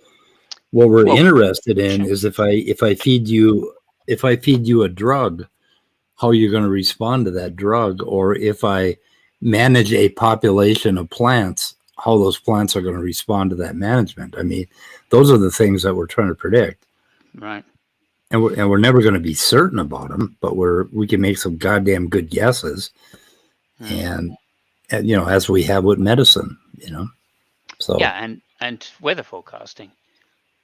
What we're interested in is if I feed you a drug, how you're going to respond to that drug, or if I manage a population of plants, how those plants are going to respond to that management. I mean, those are the things that we're trying to predict. Right. And we're never going to be certain about them, but we can make some goddamn good guesses. And you know, as we have with medicine, you know. So yeah, and weather forecasting.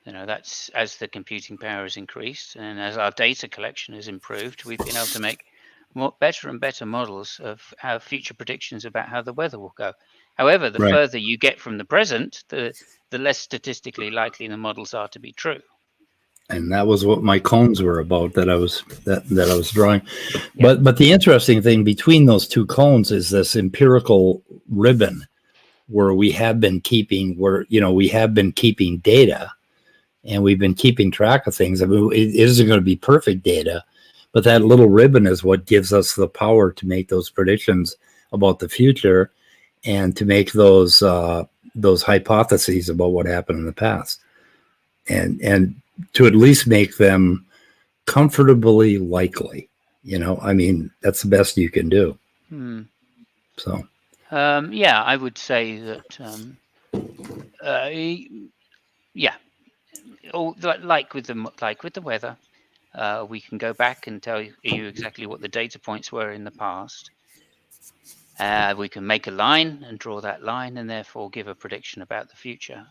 You know, that's as the computing power has increased and as our data collection has improved, we've been able to make better and better models of how future predictions about how the weather will go. However, the further you get from the present, the less statistically likely the models are to be true. And that was what my cones were about that I was drawing. Yeah. But the interesting thing between those two cones is this empirical ribbon where we have been keeping data and we've been keeping track of things. I mean, it isn't going to be perfect data, but that little ribbon is what gives us the power to make those predictions about the future and to make those hypotheses about what happened in the past. And to at least make them comfortably likely, you know, I mean, that's the best you can do. So, yeah, I would say that, yeah, like with the weather, we can go back and tell you exactly what the data points were in the past. We can make a line and draw that line and therefore give a prediction about the future.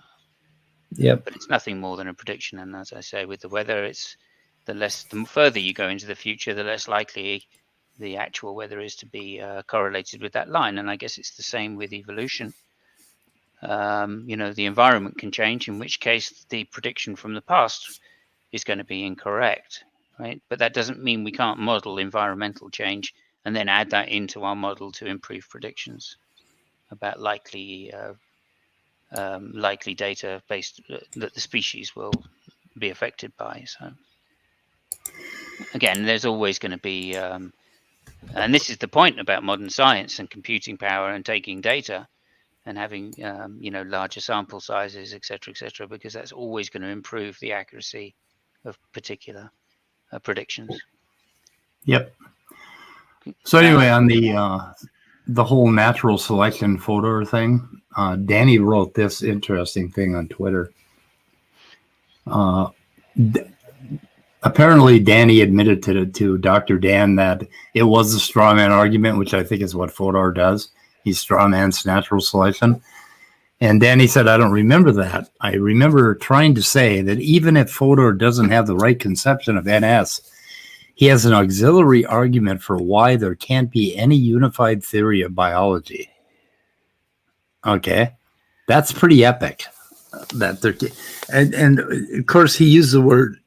Yep. But it's nothing more than a prediction. And as I say, with the weather, it's the further you go into the future, the less likely the actual weather is to be correlated with that line. And I guess it's the same with evolution. You know, the environment can change, in which case the prediction from the past is going to be incorrect, right? But that doesn't mean we can't model environmental change and then add that into our model to improve predictions about likely data based that the species will be affected by. So again, there's always going to be, and this is the point about modern science and computing power and taking data and having you know, larger sample sizes, etc., because that's always going to improve the accuracy of particular predictions. Yep. So anyway, on the whole natural selection photo thing, Danny wrote this interesting thing on Twitter. Apparently, Danny admitted to Dr. Dan that it was a straw man argument, which I think is what Fodor does. He straw mans natural selection. And Danny said, I don't remember that. I remember trying to say that even if Fodor doesn't have the right conception of NS, he has an auxiliary argument for why there can't be any unified theory of biology. Okay, that's pretty epic. And of course he used the word.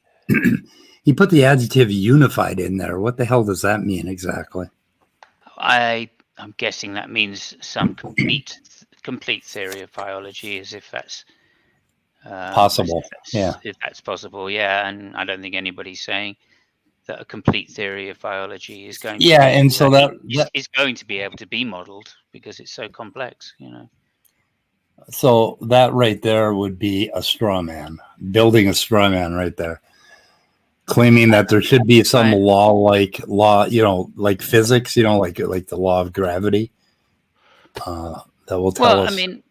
He put the adjective "unified" in there. What the hell does that mean exactly? I'm guessing that means some complete theory of biology, as if that's possible. If that's possible, yeah. And I don't think anybody's saying that a complete theory of biology is going to and so that is going to be able to be modeled because it's so complex, you know. So that right there would be a straw man, building a straw man right there, claiming that there should be some law, you know, like physics, you know, like the law of gravity that will tell us. I mean,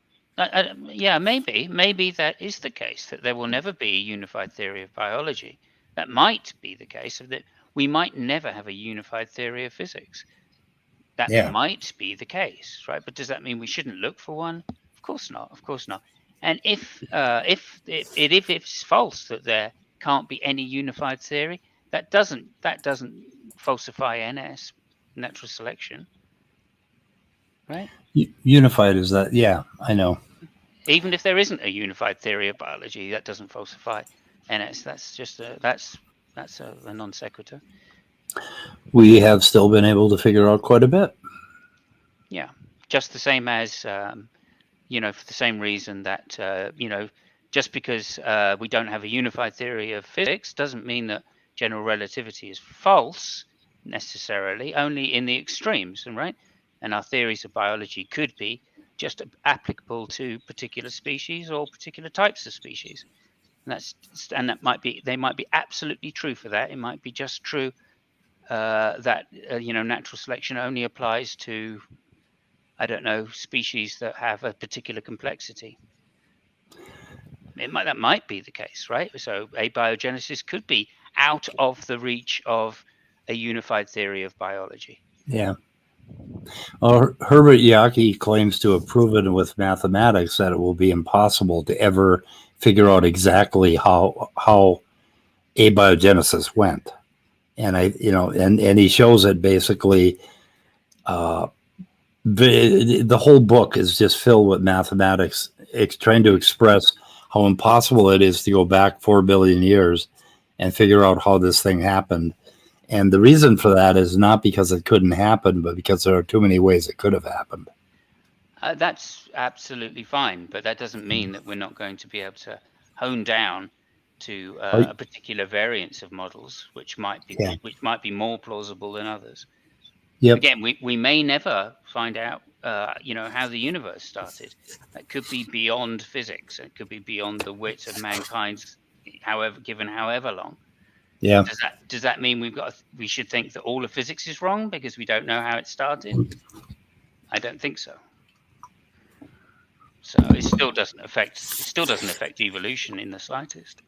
yeah, maybe that is the case, that there will never be a unified theory of biology. That might be the case of that. We might never have a unified theory of physics. That might be the case, right? But does that mean we shouldn't look for one? Of course not. Of course not. And if it's false that there can't be any unified theory, that doesn't falsify NS, natural selection, right? Unified is that? Yeah, I know. Even if there isn't a unified theory of biology, that doesn't falsify NS. That's just that's a non sequitur. We have still been able to figure out quite a bit. Yeah, just the same as you know, for the same reason that you know, just because we don't have a unified theory of physics doesn't mean that general relativity is false necessarily, only in the extremes, right? And our theories of biology could be just applicable to particular species or particular types of species. And that might be, they might be absolutely true for that. It might be just true that you know, natural selection only applies to I don't know, species that have a particular complexity. That might be the case, right? So abiogenesis could be out of the reach of a unified theory of biology. Yeah. Well, Herbert Yaki claims to have proven with mathematics that it will be impossible to ever figure out exactly how abiogenesis went. And and he shows it basically. The whole book is just filled with mathematics, trying to express how impossible it is to go back 4 billion years and figure out how this thing happened. And the reason for that is not because it couldn't happen, but because there are too many ways it could have happened. That's absolutely fine, but that doesn't mean that we're not going to be able to hone down to a particular variance of models, which might be more plausible than others. Yep. Again, we may never find out, how the universe started. That could be beyond physics. It could be beyond the wit of mankind's, however long. Yeah. Does that mean we should think that all of physics is wrong because we don't know how it started? I don't think so. So it still doesn't affect evolution in the slightest.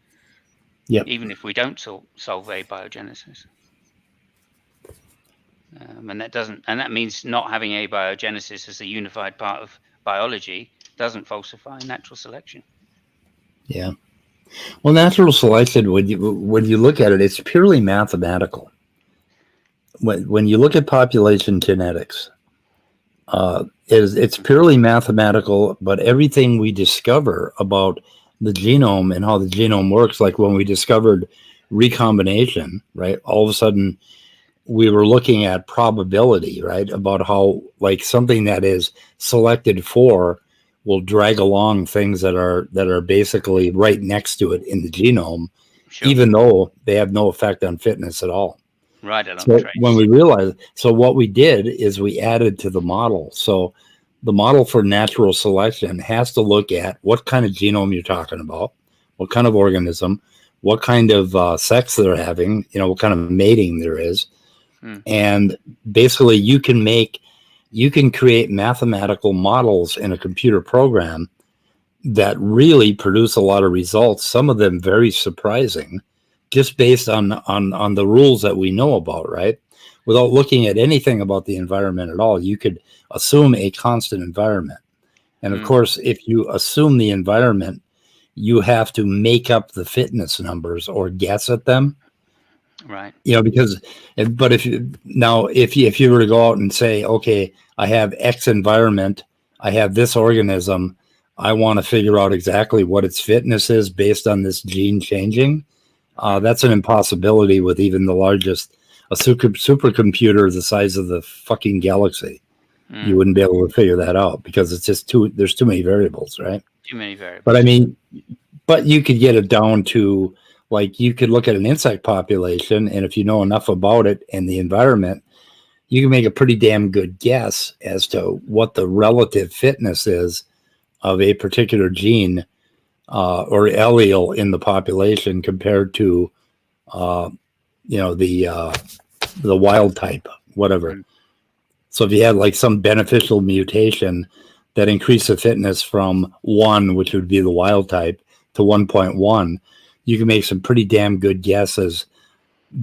Yeah. Even if we don't solve abiogenesis. And that means not having abiogenesis as a unified part of biology doesn't falsify natural selection. Yeah. Well, natural selection, when you look at it, it's purely mathematical. When you look at population genetics, it's purely mathematical, but everything we discover about the genome and how the genome works, like when we discovered recombination, right? All of a sudden, we were looking at probability, right? About how like something that is selected for will drag along things that are basically right next to it in the genome, sure, even though they have no effect on fitness at all. Right. So when we realized, so what we did is we added to the model. So the model for natural selection has to look at what kind of genome you're talking about, what kind of organism, what kind of sex they're having, what kind of mating there is. And basically you can create mathematical models in a computer program that really produce a lot of results, some of them very surprising, just based on the rules that we know about, right? Without looking at anything about the environment at all. You could assume a constant environment. And of course, if you assume the environment, you have to make up the fitness numbers or guess at them. Right. But if you were to go out and say, okay, I have X environment, I have this organism, I want to figure out exactly what its fitness is based on this gene changing. That's an impossibility with even the largest, a supercomputer the size of the fucking galaxy. You wouldn't be able to figure that out because it's just there's too many variables, right? Too many variables. But you could get it down to, like, you could look at an insect population, and if you know enough about it and the environment, you can make a pretty damn good guess as to what the relative fitness is of a particular gene or allele in the population compared to, the wild type, whatever. So if you had like some beneficial mutation that increased the fitness from 1, which would be the wild type, to 1.1, you can make some pretty damn good guesses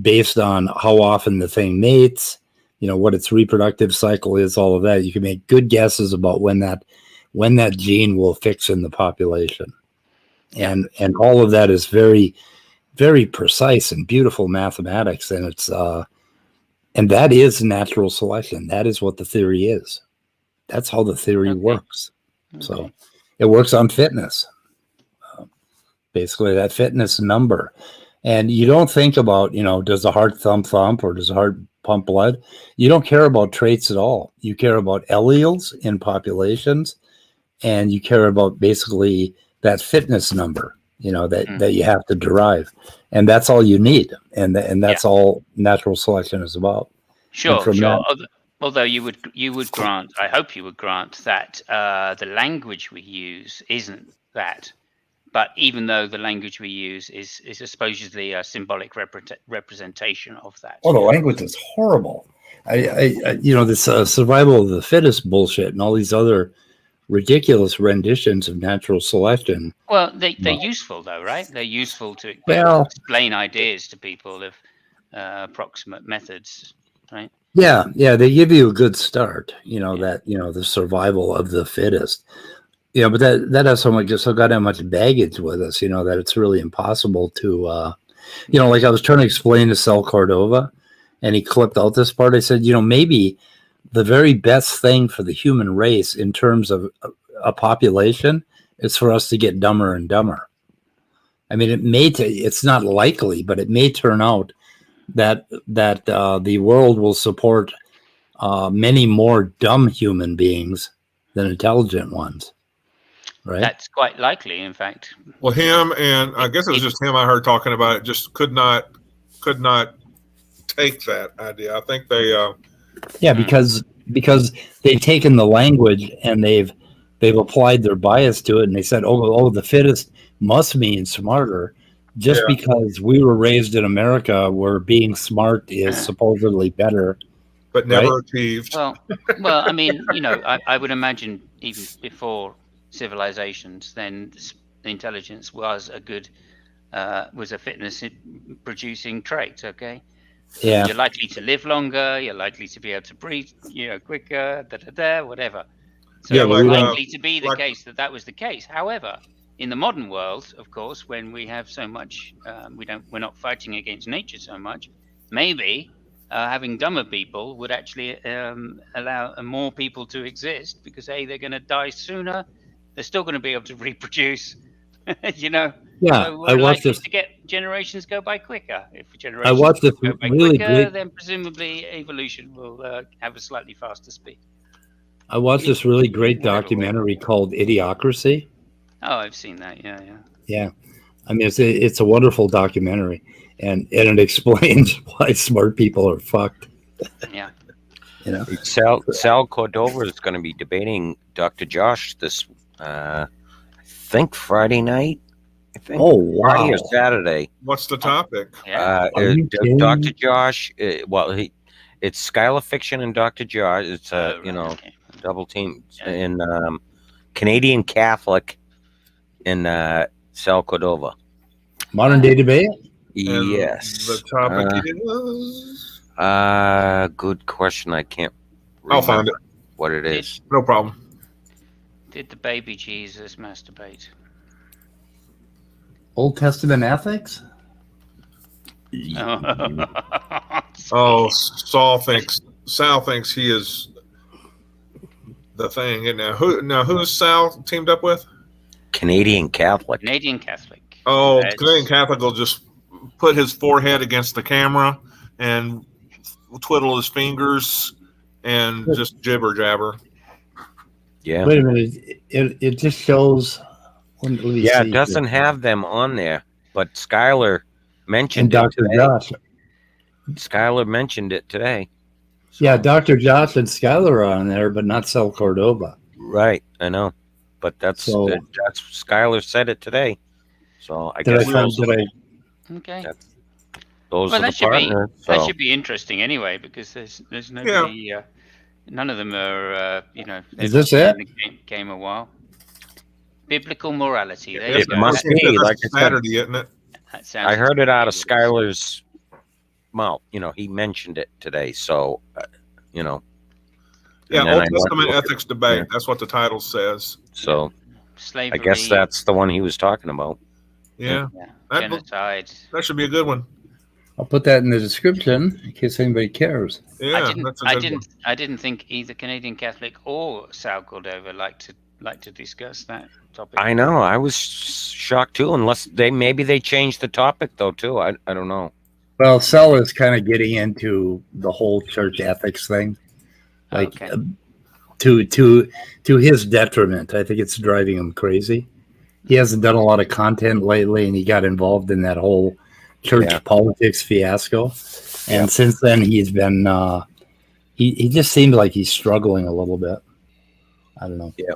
based on how often the thing mates, what its reproductive cycle is, all of that. You can make good guesses about when that gene will fix in the population. And all of that is very, very precise and beautiful mathematics. And it's and that is natural selection. That is what the theory is. That's how the theory works. Okay. So it works on fitness. Basically that fitness number. And you don't think about, does the heart thump or does the heart pump blood? You don't care about traits at all. You care about alleles in populations, and you care about basically that fitness number, that you have to derive. And that's all you need. And that's all natural selection is about. Sure. Although you would grant, I hope you would grant that the language we use isn't that. But even though the language we use is supposedly a symbolic representation of that. Oh, the language is horrible. This survival of the fittest bullshit and all these other ridiculous renditions of natural selection. Well, they're useful though, right? They're useful to explain ideas to people of approximate methods, right? Yeah, they give you a good start. The survival of the fittest. But that has so goddamn much baggage with us. That it's really impossible to. Like I was trying to explain to Sal Cordova, and he clipped out this part. I said, maybe the very best thing for the human race in terms of a population is for us to get dumber and dumber. I mean, it's not likely, but it may turn out that the world will support many more dumb human beings than intelligent ones. Right? That's quite likely, in fact. Well, him and I guess it was just him I heard talking about it. Just could not take that idea. I think they. Because they've taken the language and they've applied their bias to it, and they said, "Oh, the fittest must mean smarter." Just because we were raised in America, where being smart is supposedly better, but never achieved. Well, I mean, I would imagine even before civilizations, then intelligence was a fitness producing trait. Okay. Yeah. You're likely to live longer. You're likely to be able to breathe, quicker. Whatever. So it's likely to be the case that was the case. However, in the modern world, of course, when we have so much, we're not fighting against nature so much. Maybe having dumber people would actually allow more people to exist because they're going to die sooner. They're still going to be able to reproduce, Yeah. So we're likely to get generations go by quicker. If generations go by quicker, then presumably evolution will have a slightly faster speed. I watched this really great documentary called Idiocracy. Oh, I've seen that. Yeah. I mean, it's a wonderful documentary, and it explains why smart people are fucked. Yeah. Sal Cordova is going to be debating Dr. Josh this, I think Friday night. Oh, wow. Friday or Saturday. What's the topic? Dr. Josh. It's Skylar Fiction and Dr. Josh. It's double team in Canadian Catholic in Sal Cordova. Modern day debate. Yes. The topic is. Good question. I can't. I'll find it. What it is? No problem. Did the baby Jesus masturbate? Old Testament ethics? Oh, Sal thinks he is the thing. And who's Sal teamed up with? Canadian Catholic. Canadian Catholic. Oh, Canadian Catholic will just put his forehead against the camera and twiddle his fingers and just jibber jabber. Yeah. Wait a minute. It just shows. It doesn't have them on there, but Skylar mentioned it. Dr. Josh. Skylar mentioned it today. Yeah, Dr. Josh and Skylar are on there, but not Sal Cordova. Right, I know. But that's Skylar said it today. So I guess okay. Those are the partners. That should be interesting anyway, because there's nobody. None of them are. Is this it? In the game a while. Biblical morality. It must be like Saturday, isn't it? I heard it out of Skylar's mouth. He mentioned it today. So, Yeah, Old Testament ethics debate. That's what the title says. So, slavery. I guess that's the one he was talking about. Yeah. Genocide. That should be a good one. I'll put that in the description in case anybody cares. Yeah, I didn't think either Canadian Catholic or Sal Cordova like to discuss that topic. I know. I was shocked too. Unless maybe they changed the topic though too. I don't know. Well, Sal is kind of getting into the whole church ethics thing, to his detriment. I think it's driving him crazy. He hasn't done a lot of content lately, and he got involved in that whole church politics fiasco. And since then, he's been he just seemed like he's struggling a little bit. I don't know. Yeah.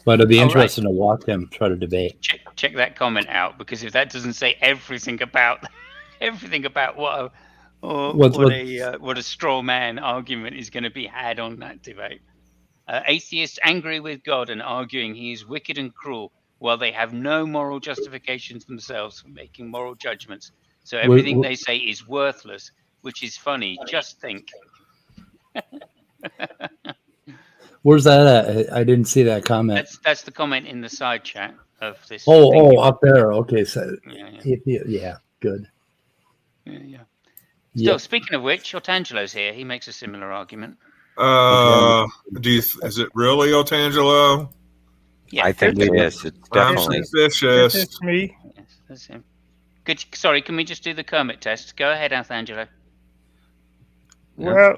But it'd be interesting to watch him try to debate. Check that comment out, because if that doesn't say everything about Or What- what a straw man argument is going to be had on that debate. Atheists angry with God and arguing he is wicked and cruel, while they have no moral justifications themselves for making moral judgments. So everything they say is worthless, which is funny. Just think. Where's that at? I didn't see that comment. That's the comment in the side chat of this. Oh, up there. Okay, so Yeah. Good. Yeah. Still, speaking of which, Otangelo's here. He makes a similar argument. Is it really Otangelo? Yeah, I think it is. It's definitely. I'm suspicious. This is me. Yes, that's him. Sorry, can we just do the Kermit test? Go ahead, Othangelo. Well,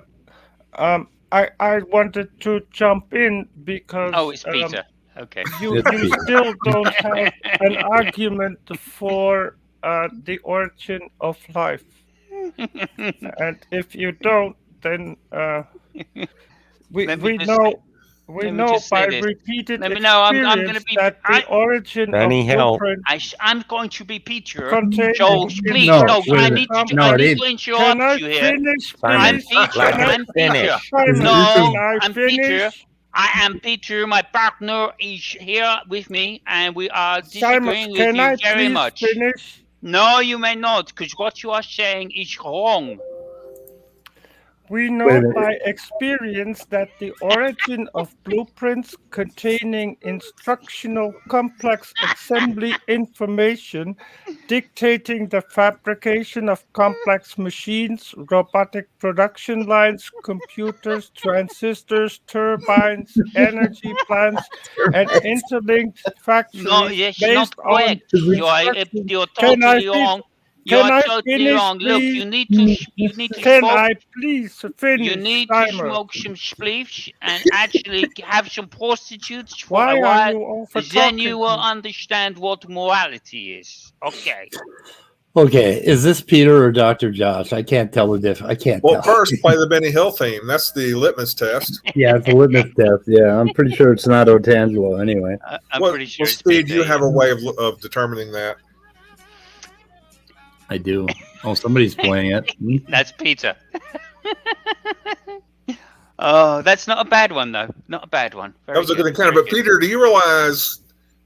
I wanted to jump in because it's Peter. Okay. You still don't have an argument for the origin of life, and if you don't, then we know by repeated experience that the origin of blueprints. I'm going to be Peter. Contains Joel, please. I need to interrupt you here. I'm Peter. I'm Peter. I am Peter. My partner is here with me, and we are disagreeing with you very much. Finish? No, you may not, because what you are saying is wrong. We know by experience that the origin of blueprints containing instructional complex assembly information dictating the fabrication of complex machines, robotic production lines, computers, transistors, turbines, energy plants, and interlinked factories based on you're totally wrong. You're totally wrong. Look, you need to Can I please finish? You need to smoke some spliffs and actually have some prostitutes for Why a while. you Then you will understand what morality is. Okay. Okay, is this Peter or Dr. Josh? I can't tell the difference. I can't tell. First, play the Benny Hill theme. That's the litmus test. Yeah, it's a litmus test. Yeah, I'm pretty sure it's not Otangelo anyway. I'm pretty sure it's Speed, you have a way of determining that. I do. Oh, somebody's playing it. That's Peter. Oh, that's not a bad one, though. Not a bad one. That was a good encounter. But, Peter, do you realize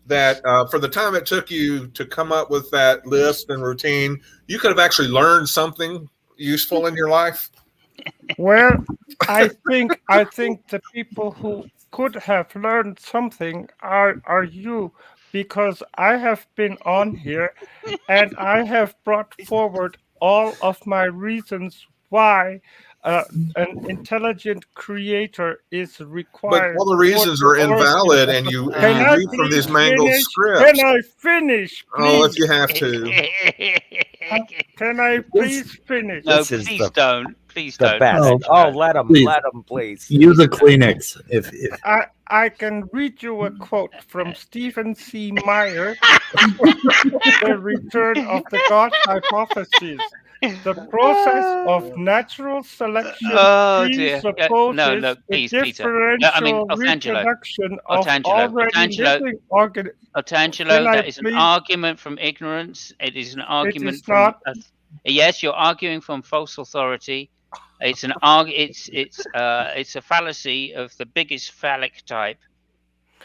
that for the time it took you to come up with that list and routine, you could have actually learned something useful in your life? Well, I think the people who could have learned something are you, because I have been on here and I have brought forward all of my reasons why an intelligent creator is required. But all the reasons are invalid, and you read from these mangled scripts. Can I finish, please? Oh, if you have to. Can I please finish? No, please don't. Please don't. Let him, please. Use a Kleenex. If I can read you a quote from Stephen C. Meyer, The Return of the God Hypothesis. The process of natural selection presupposes please, the differential reproduction of already living organisms. Otangelo, that is an argument from ignorance. It is an argument from... Yes, you're arguing from false authority. It's a fallacy of the biggest phallic type.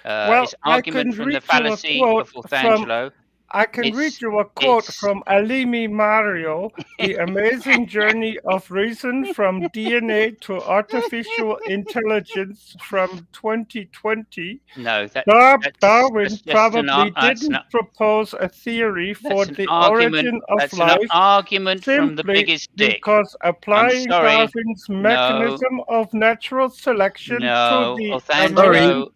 It's argument from the fallacy of Othangelo. I can read you a quote from Alimi Mario, The Amazing Journey of Reason from DNA to Artificial Intelligence from 2020. No, Darwin probably didn't propose a theory for the origin of life. An argument from the biggest dick. Because applying Darwin's mechanism of natural selection to the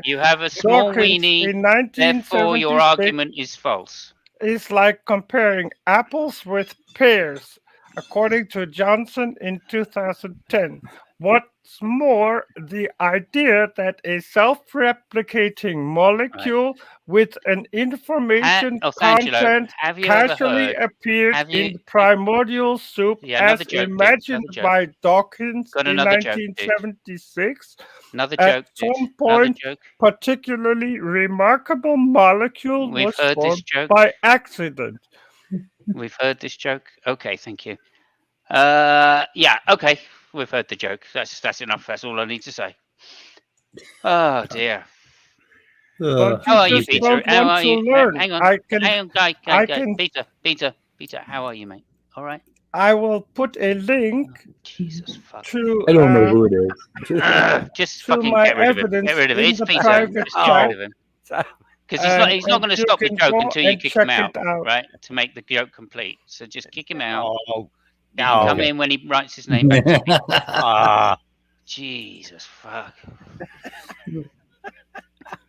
you have a small weenie. In Therefore, your argument is false. It's like comparing apples with pears, according to Johnson in 2010. What's more, the idea that a self-replicating molecule with an information content casually appeared in primordial soup as imagined by Dawkins in 1976. At some point, particularly remarkable molecule was formed by accident. We've heard this joke. Okay, thank you. Yeah, okay. We've heard the joke. That's enough. That's all I need to say. Oh dear. But How are you, just Peter? don't How want are to you? learn. Hang on. I can. Hang on, guy. I can. Peter. How are you, mate? All right. I will put a link Jesus fuck. to I don't know who it is. Just to fucking my get rid of him. evidence Get rid of it. in It's the Peter. private Just get chat. rid of him. Because And he's not going to you stop the can joke go until you and kick him check out, it out. right? To make the joke complete. So just kick him out. Oh, He can come okay. in when he writes his name back to me. Ah, Jesus fuck.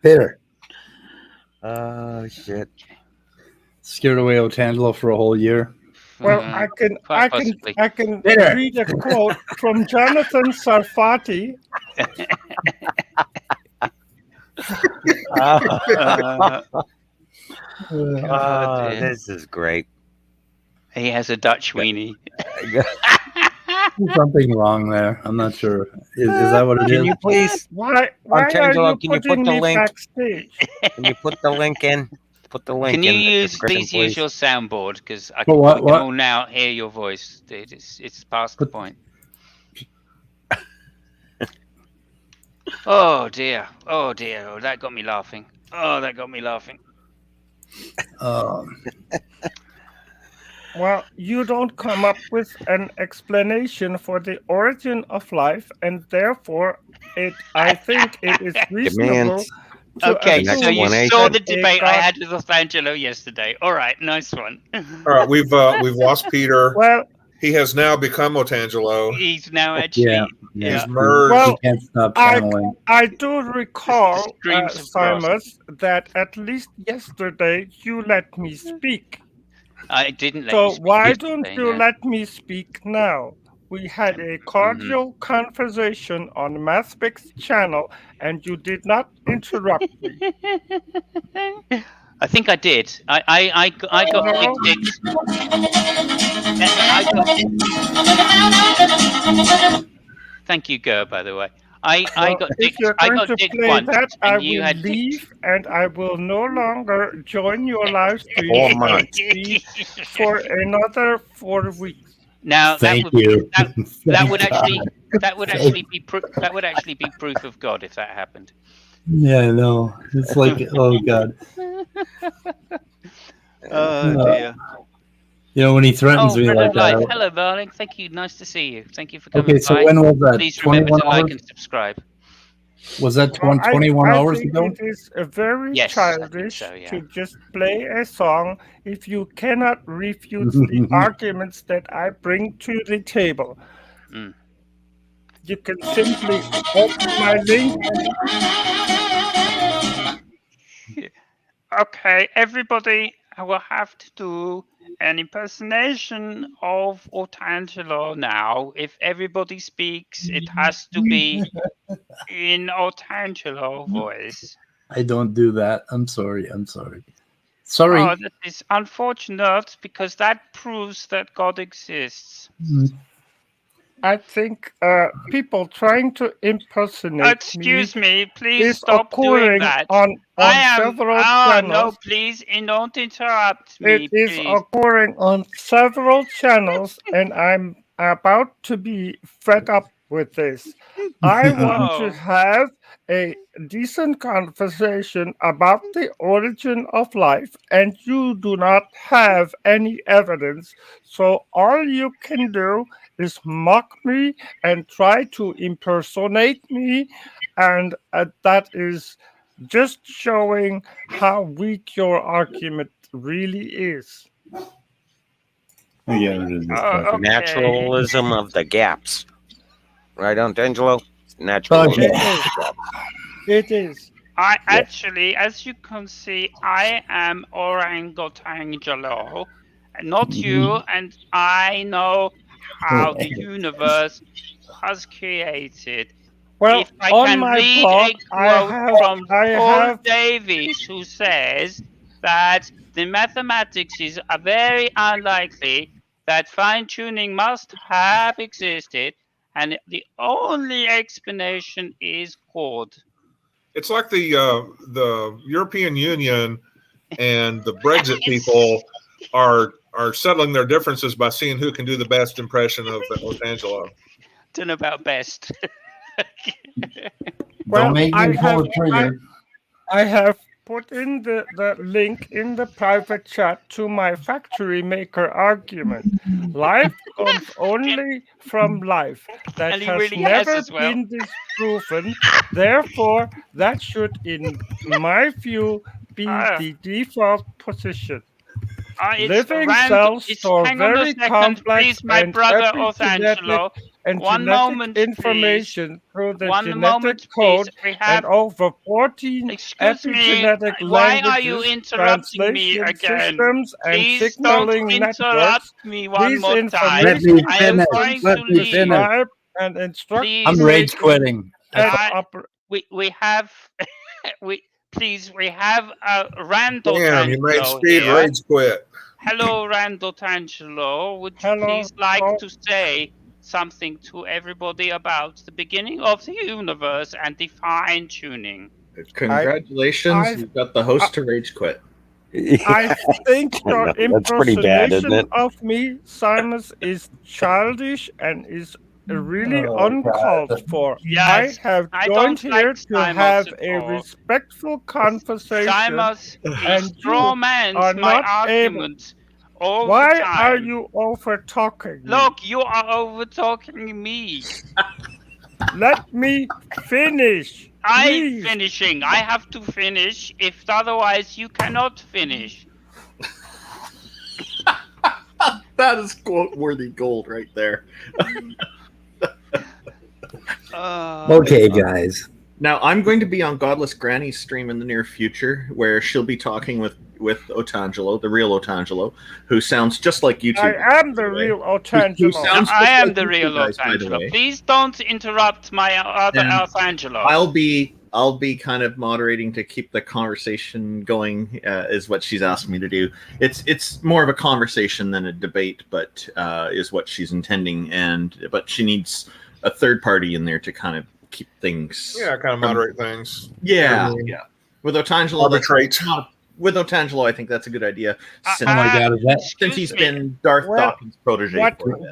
Peter. oh shit. Scared away Otangelo for a whole year. Well, I can There. read a quote from Jonathan Sarfati. Dear. This is great. He has a Dutch weenie. There's something wrong there. I'm not sure. Is that what it is? Can you please, Why are Arcangelo, you can you put putting the me link? backstage? Can you put the link in? Put the link Can in you the use description, please use please. your soundboard because I For can, what, we can what? all now hear your voice. It's past the point. Oh dear. Oh dear. Oh, that got me laughing. Oh, that got me laughing. Well, you don't come up with an explanation for the origin of life, and therefore, I think it is reasonable. Demands. To Okay, An so you explanation. saw the that a debate I God- had with Otangelo yesterday. All right, nice one. All right, we've lost Peter. Well, He has now become Otangelo. He's now actually He's merged. Well, You can't stop I channeling. do recall, Streams of grass. Simus, that at least yesterday you let me speak. I didn't let So you speak why yesterday, don't you no. let me speak now? We had a cordial conversation on Mathbix's channel, and you did not interrupt me. I think I did. I got No. dicks. Thank you, Gur, by the way. I Well, got if dicks. you're I going got to dicks play once, that, I and you will had dicks. leave, and I will no longer join your live stream Oh, and my. see for another 4 weeks. Now Thank that would you. that would Thank actually God. that would actually be that would actually be proof of God if that happened. Yeah, I know. It's like, oh God. Oh dear. You know, when he threatens Oh, me Brilliant like Life. that. Hello, darling. Thank you. Nice to see you. Thank you for coming Okay, so by. when was that? Please remember 21 to like hours? and subscribe. Was that Well, 21 I hours think ago? it is very Yes, I think childish so, yeah. to just play a song if you cannot refute the arguments that I bring to the table. Mm. You can simply open my link. Okay, everybody will have to do an impersonation of Otangelo now. If everybody speaks, it has to be in Otangelo voice. I don't do that. I'm sorry. Sorry. Uh, Oh, that is unfortunate because that proves that God exists. I think people trying to impersonate Excuse me, please is stop doing occurring that. on several channels. No, please don't interrupt me. It is Please. occurring on several channels, and I'm about to be fed up with this. I want Oh. to have a decent conversation about the origin of life, and you do not have any evidence. So all you can do is mock me and try to impersonate me, and that is just showing how weak your argument really is. Okay. Naturalism of the gaps. Right, Angelo? Naturalism. It is. I actually, as you can see, I am Orangutangelo, not you, and I know how the universe was created. Well, if I on can my read blog, a quote from I Paul have Davies, who says that the mathematics is very unlikely, that fine-tuning must have existed, and the only explanation is chord. It's like the European Union and the Brexit people are are settling their differences by seeing who can do the best impression of Otangelo. Don't know about best. Well, Don't make me pull a trigger. I have put in the link in the private chat to my factory maker argument. Life comes only from life. That And he has really has never as well. been disproven. Therefore, that should, in my view, be the default position. Living cells store hang on a very second, complex please, my and brother epigenetic Othangelo. and One genetic moment, information through the One genetic moment, code please. We and have. over 14 Excuse me. epigenetic Why are you languages, interrupting me translation again? systems, and Please don't signaling interrupt networks. me one These more time. Let me information I am finish. going Let to me leave. finish. describe and instruct Please. I'm rage quitting. We have we have Randall Damn, you made Tangelo Speed here. rage quit. Hello, Randall Tangelo. Would you please like to say something to everybody about the beginning of the universe and the fine tuning? Congratulations, you've got the host to rage quit. I think your That's pretty bad, isn't impersonation it? of me, Simons, is childish and is really uncalled for. Yes, I have I joined don't like here to Simons have at a all. respectful conversation, Simons, he and you strawmans are my not able. arguments all Why the time. are you over talking? Look, you are over talking me. Let me finish. I'm Please. finishing. I have to finish. If otherwise, you cannot finish. That is quote-worthy gold right there. Okay, guys. Now, I'm going to be on Godless Granny's stream in the near future, where she'll be talking with Otangelo, the real Otangelo, who sounds just like you two. I am the real Otangelo. I am the real Otangelo. Please don't interrupt my other Otangelo. I'll be kind of moderating to keep the conversation going, is what she's asked me to do. It's more of a conversation than a debate, but is what she's intending. But she needs a third party in there to kind of keep things. Yeah, kind of moderate things. Yeah. With Otangelo, With Otangelo, I think that's a good idea. Oh my God, is that Since he's been Darth Dawkins' protege.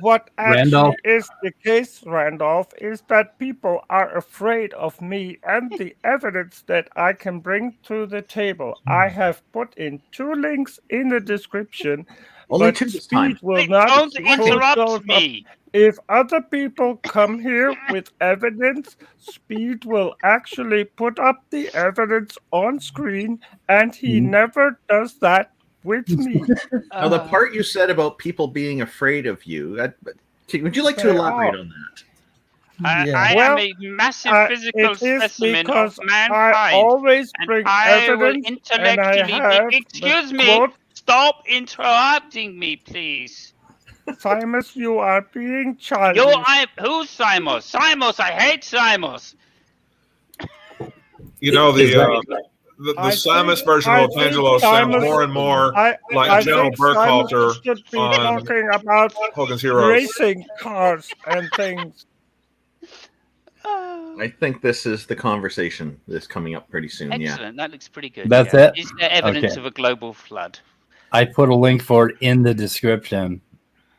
What actually Randolph? is the case, Randolph, is that people are afraid of me and the evidence that I can bring to the table. I have put in 2 links in the description. Only but 2 this time. Will not Don't hold interrupt those me. up. If other people come here with evidence, Speed will actually put up the evidence on screen, and he never does that with me. Now, the part you said about people being afraid of you, would you like to elaborate on that? I am a massive physical specimen of mankind. I always bring evidence, will intellectually excuse me. Quote, stop interrupting me, please. Simons, you are being childish. Who's Simons? Simons, I hate Simons. You know, the Simons version of Otangelo sounds more and more like General Burkhalter should be talking about Hogan's Heroes. Racing cars and things. I think this is the conversation that's coming up pretty soon. Excellent. That looks pretty good. That's it? Is there evidence Okay. of a global flood? I put a link for it in the description.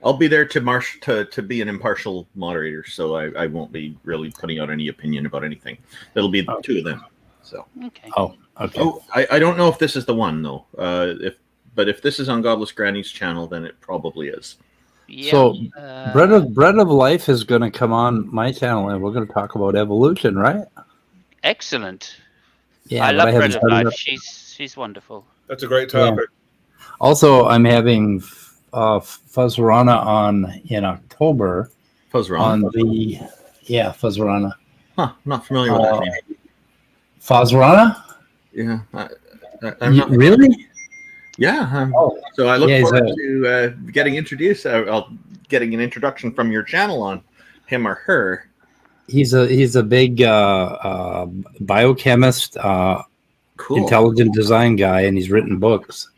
I'll be there to be an impartial moderator, so I won't be really putting out any opinion about anything. It'll be the 2 of them. So. Okay. Oh, okay. Oh, I don't know if this is the one though. If this is on Godless Granny's channel, then it probably is. Yeah, so, Bread of Life is going to come on my channel, and we're going to talk about evolution, right? Excellent. Yeah, I love Bread of Life. enough. She's wonderful. That's a great topic. Yeah. Also, I'm having Fuzzrana in October. Fuzzrana? Fuzzrana. Huh, not familiar with that name. Fuzzrana? Yeah. I'm not really? Yeah. So I look forward to getting introduced. Getting an introduction from your channel on him or her. He's a big biochemist, cool, intelligent design guy, and he's written books.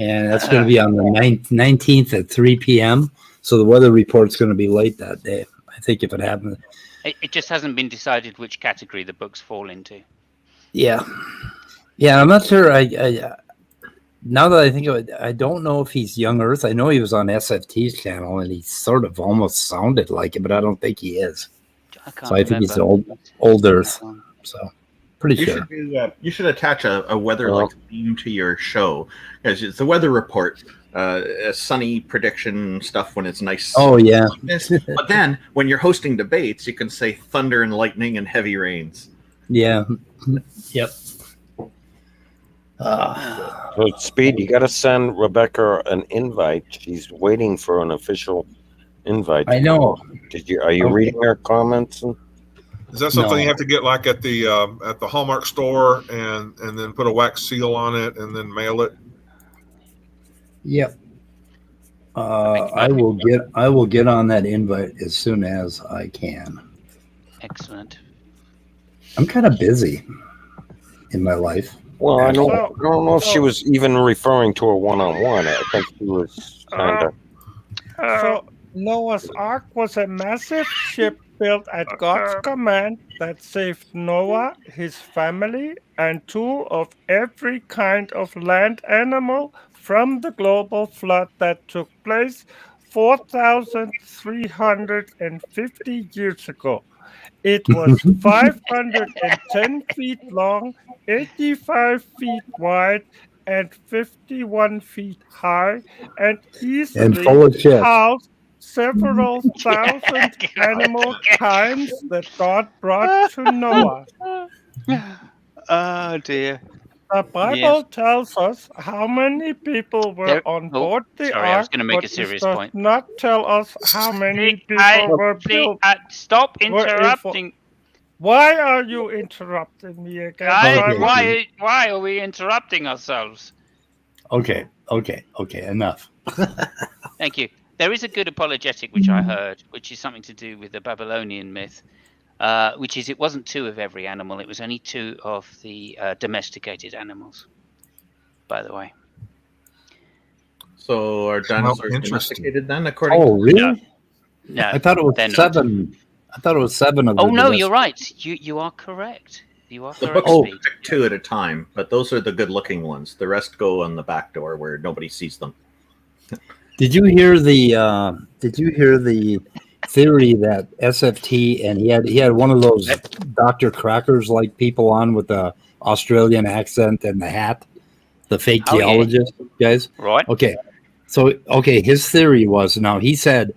And that's going to be on the 19th at 3 p.m. So the weather report's going to be late that day, I think, if it happens. It just hasn't been decided which category the books fall into. Yeah. Yeah, I'm not sure. now that I think of it, I don't know if he's Young Earth. I know he was on SFT's channel, and he sort of almost sounded like it, but I don't think he is. I can't So I think he's remember. old Earth. So pretty You sure. you should attach a weather like theme to your show, because it's the weather report, a sunny prediction stuff when it's nice. Oh yeah. But then when you're hosting debates, you can say thunder and lightning and heavy rains. Yeah. Yep. So Speed, you got to send Rebecca an invite. She's waiting for an official invite. I know. Are you reading her comments? Is that something No. you have to get like at the Hallmark store and then put a wax seal on it and then mail it? Yep. I will get on that invite as soon as I can. Excellent. I'm kind of busy in my life. Well, I don't know if she was even referring to a one-on-one. I think she was kind of. So Noah's Ark was a massive ship built at God's command that saved Noah, his family, and 2 of every kind of land animal from the global flood that took place 4,350 years ago. It was 510 feet long, 85 feet wide, and 51 feet high, and easily full of shit. housed several thousand animal kinds that God brought to Noah. Oh dear. The Bible tells us how many people were on board the sorry, I was ark, going to make but a serious it does point. not tell us how many people were built. Stop interrupting. Why are you interrupting me again? Why are we interrupting ourselves? Okay. Enough. Thank you. There is a good apologetic which I heard, which is something to do with the Babylonian myth, which is it wasn't 2 of every animal; it was only 2 of the domesticated animals. By the way. So are dinosaurs domesticated then, according? Oh, really? No, I thought it was 7. I thought it was 7 of them. Oh no, you're right. You are correct. You are The correct. books pick 2 at a time, but those are the good-looking ones. The rest go on the back door where nobody sees them. Did you hear the theory that SFT, and he had one of those Dr. Crackers like people on with the Australian accent and the hat, the fake geologist guys? Right. Okay. So his theory was, now he said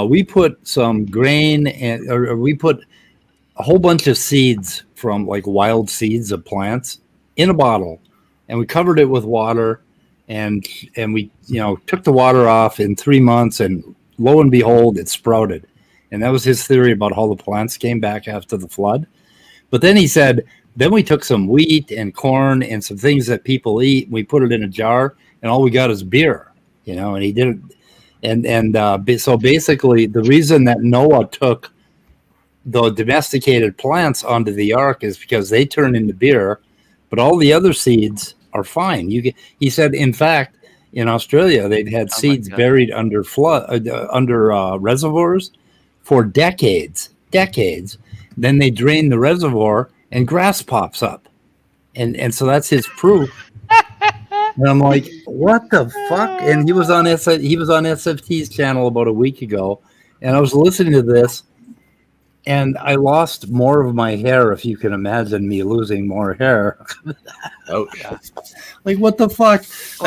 we put some grain or we put a whole bunch of seeds from like wild seeds of plants in a bottle, and we covered it with water. And we, took the water off in 3 months, and lo and behold, it sprouted. And that was his theory about how the plants came back after the flood. But then he said, then we took some wheat and corn and some things that people eat. We put it in a jar, and all we got is beer, and he didn't. So basically, the reason that Noah took the domesticated plants onto the ark is because they turn into beer, but all the other seeds are fine. He said, in fact, in Australia, they've had seeds buried under reservoirs for decades. Then they drain the reservoir and grass pops up, and so that's his proof. And I'm like, what the fuck? And he was on SFT's channel about a week ago, and I was listening to this. And I lost more of my hair, if you can imagine me losing more hair. Oh, yeah. Like, what the fuck? It's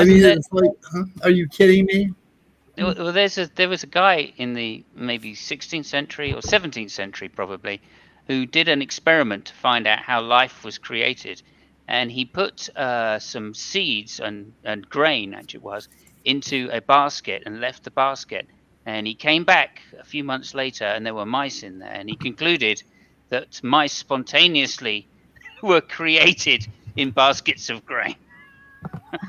like, are you kidding me? Well, there was a guy in the maybe 16th century or 17th century probably, who did an experiment to find out how life was created, and he put some seeds and grain, actually it was, into a basket and left the basket. And he came back a few months later, and there were mice in there. And he concluded that mice spontaneously were created in baskets of grain.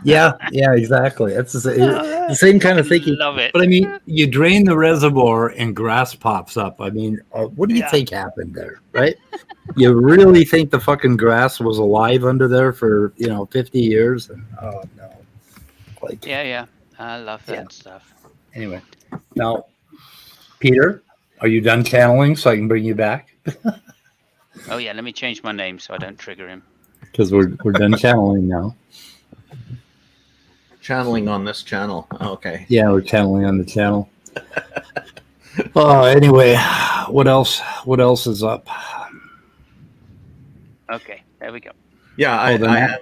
Yeah, exactly. It's the same kind of thinking. Love it. But I mean, you drain the reservoir and grass pops up. I mean, what do you think happened there, right? You really think the fucking grass was alive under there for 50 years? And, oh no. Like, yeah, I love that stuff. Anyway. Now, Peter, are you done channeling so I can bring you back? Oh yeah, let me change my name so I don't trigger him. Because we're done channeling now. Channeling on this channel. Okay. Yeah, we're channeling on the channel. Anyway, what else? What else is up? Okay, there we go. Yeah, I am on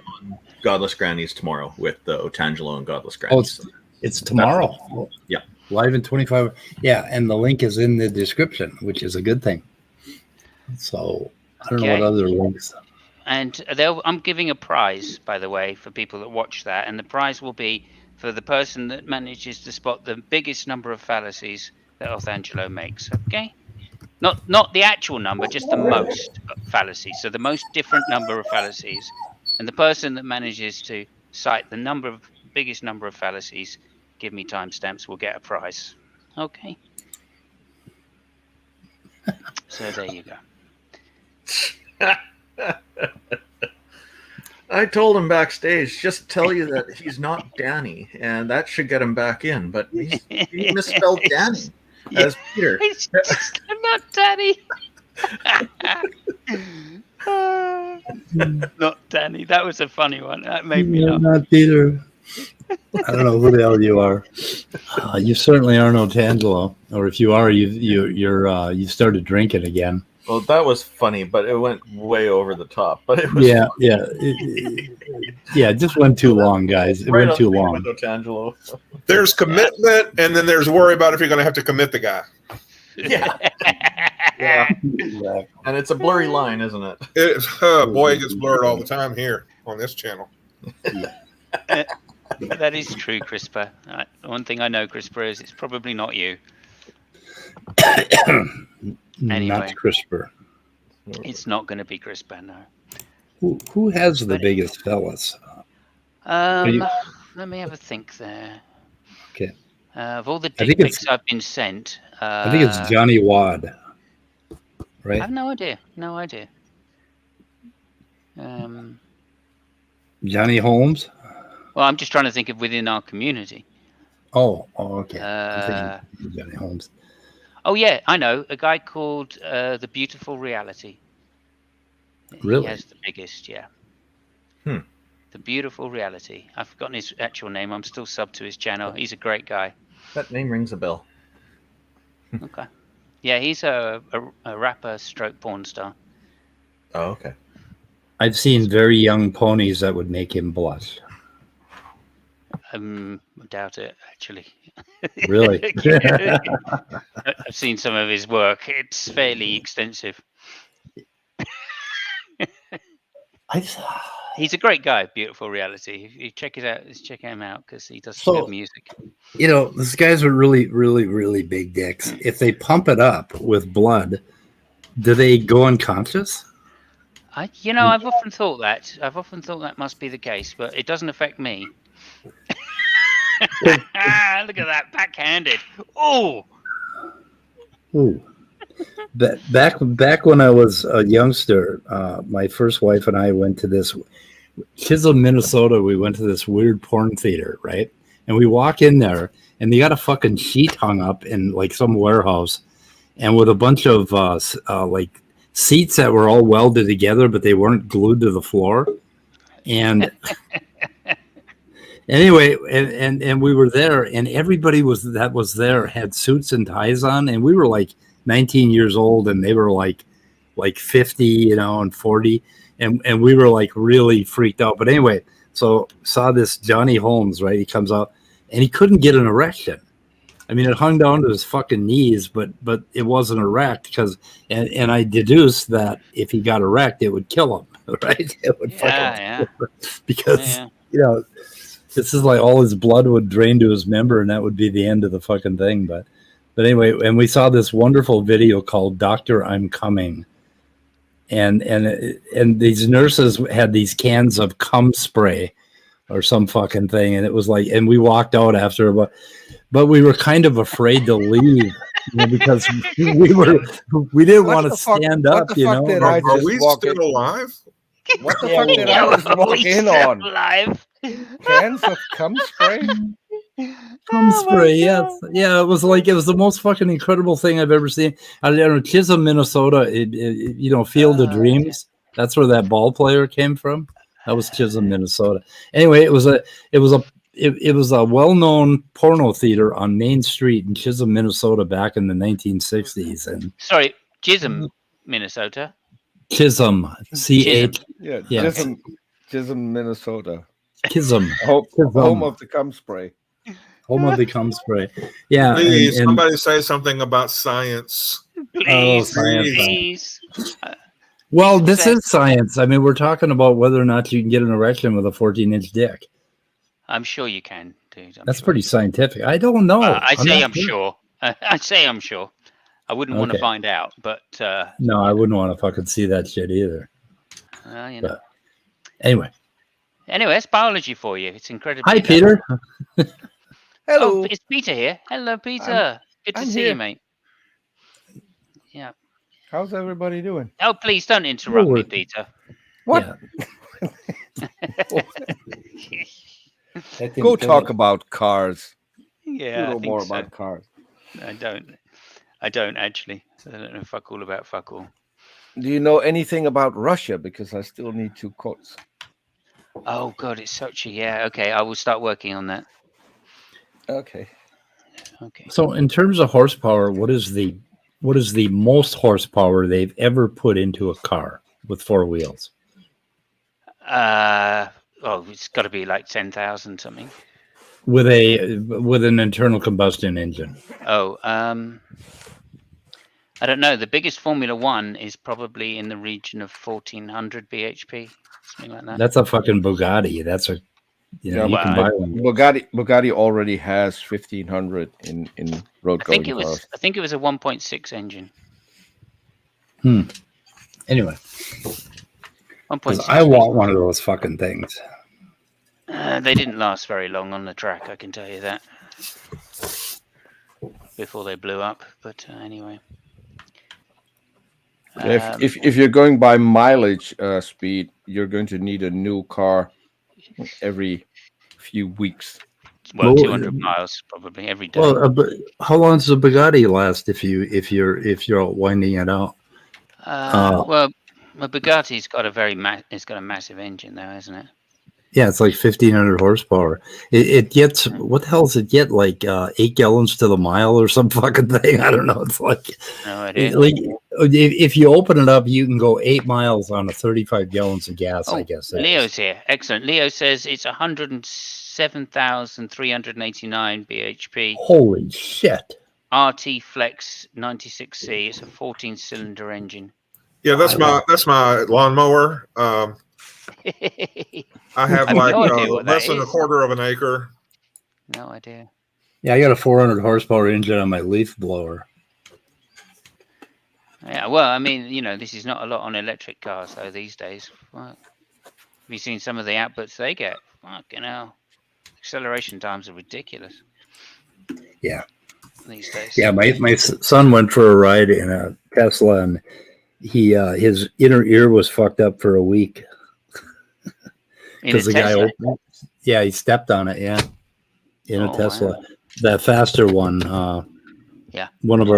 Godless Grannies tomorrow with Otangelo and Godless Grannies. Oh, it's tomorrow. Yeah. Live in 25. Yeah, and the link is in the description, which is a good thing. So I don't know what other links. And I'm giving a prize, by the way, for people that watch that, and the prize will be for the person that manages to spot the biggest number of fallacies that Othangelo makes. Okay, not the actual number, just the most fallacies. So the most different number of fallacies, and the person that manages to cite the biggest number of fallacies, give me timestamps, will get a prize. Okay. So there you go. I told him backstage, just tell you that he's not Danny, and that should get him back in. But he misspelled Danny as Peter. It's just not Danny. Not Danny. That was a funny one. That made me laugh. Not Peter. I don't know who the hell you are. You certainly are no Tangelo, or if you are, you started drinking again. Well, that was funny, but it went way over the top. But it was it just went too long, guys. It went too long. There's commitment, and then there's worry about if you're going to have to commit the guy. Yeah. Yeah. And it's a blurry line, isn't it? Boy, it gets blurred all the time here on this channel. That is true, CRISPR. One thing I know, CRISPR, is it's probably not you. Anyway, not CRISPR. It's not going to be CRISPR, no. Who has the biggest fellas? Let me have a think there. Okay. Of all the dick pics I've been sent, I think it's Johnny Wad. Right? I have no idea. No idea. Johnny Holmes? Well, I'm just trying to think of within our community. Oh, okay. I'm thinking Johnny Holmes. Oh, yeah, I know. A guy called The Beautiful Reality. Really? He has the biggest, yeah. The Beautiful Reality. I've forgotten his actual name. I'm still subbed to his channel. He's a great guy. That name rings a bell. Okay. Yeah, he's a rapper stroke porn star. Oh, okay. I've seen very young ponies that would make him blush. I doubt it, actually. Really? I've seen some of his work. It's fairly extensive. He's a great guy, Beautiful Reality. If you check it out, check him out because he does some good music. You know, these guys are really, really, really big dicks. If they pump it up with blood, do they go unconscious? I've often thought that. I've often thought that must be the case, but it doesn't affect me. Look at that, backhanded. Oh. Ooh. Back when I was a youngster, my first wife and I went to this Chisholm, Minnesota. We went to this weird porn theater, right? And we walk in there, and they got a fucking sheet hung up in like some warehouse, and with a bunch of like seats that were all welded together, but they weren't glued to the floor. And anyway, and we were there, and everybody was there had suits and ties on, and we were like 19 years old, and they were like 50, and 40, and we were like really freaked out. But anyway, so saw this Johnny Holmes, right? He comes out, and he couldn't get an erection. I mean, it hung down to his fucking knees, but it wasn't erect because, and I deduced that if he got erect, it would kill him, right? It would because this is like all his blood would drain to his member, and that would be the end of the fucking thing. But anyway, and we saw this wonderful video called "Doctor, I'm Coming," and these nurses had these cans of cum spray or some fucking thing, and it was like, and we walked out after but we were kind of afraid to leave because we didn't want to stand up. Are we still alive? What the fuck did I just walk in on? Alive. Cans of cum spray? Cum spray, yes. Yeah, it was the most fucking incredible thing I've ever seen. I don't know, Chisholm, Minnesota, Field of Dreams. That's where that ball player came from. That was Chisholm, Minnesota. Anyway, it was a it was a well-known porno theater on Main Street in Chisholm, Minnesota, back in the 1960s. And Sorry, Chisholm, Minnesota. Chisholm, CH. Yeah, Yes. Chisholm, Minnesota. Chisholm. Home of the cum spray. Home of the cum spray. Yeah. Please, and somebody say something about science. Please, science. please. Well, this is science. I mean, we're talking about whether or not you can get an erection with a 14-inch dick. I'm sure you can, dude. That's pretty scientific. I don't know. I say I'm sure. I say I'm sure. I wouldn't want to Okay. find out, but No, I wouldn't want to fucking see that shit either. you know. But anyway, it's biology for you. It's incredible. hi, Peter. Hello. Oh, it's Peter here. Hello, Peter. Good to I'm see here. you, mate. Yeah. How's everybody doing? Oh, please don't interrupt me, we're- Peter. What? Yeah. Go talk about cars. Yeah, I know think more so. about cars. I don't actually. I don't know fuck all about fuck all. Do you know anything about Russia? Because I still need 2 quotes. Oh God, it's such a Okay, I will start working on that. Okay. Okay. So, in terms of horsepower, what is the most horsepower they've ever put into a car with 4 wheels? It's got to be like 10,000 something. With an internal combustion engine. Oh, I don't know. The biggest Formula One is probably in the region of 1,400 bhp, something like that. That's a fucking Bugatti. That's a you can buy one. Bugatti already has 1,500 in road going cars. I think it was a 1.6 engine. Anyway, 1.6. I want one of those fucking things. They didn't last very long on the track, I can tell you that. Before they blew up, but anyway. If you're going by mileage speed, you're going to need a new car every few weeks. Well, 200 miles probably every day. Well, how long does a Bugatti last if you're winding it out? Well, Bugatti's got it's got a massive engine, though, hasn't it? Yeah, it's like 1,500 horsepower. It gets what the hell does it get? Like 8 gallons to the mile or some fucking thing. I don't know. It's like, No idea. like if you open it up, you can go 8 miles on a 35 gallons of gas. I guess. Leo's here. Excellent. Leo says it's 107,389 bhp. Holy shit! RT Flex 96C. It's a 14-cylinder engine. Yeah, that's my lawnmower. I have like less than a quarter of an acre. No idea. Yeah, I got a 400 horsepower engine on my leaf blower. Yeah, well, I mean, this is not a lot on electric cars though these days. Fuck. Have you seen some of the outputs they get? Fucking hell. Acceleration times are ridiculous. Yeah. These days. Yeah, my son went for a ride in a Tesla, and his inner ear was fucked up for a week. Because the guy he stepped on it, in a Tesla. Wow. The faster one, one of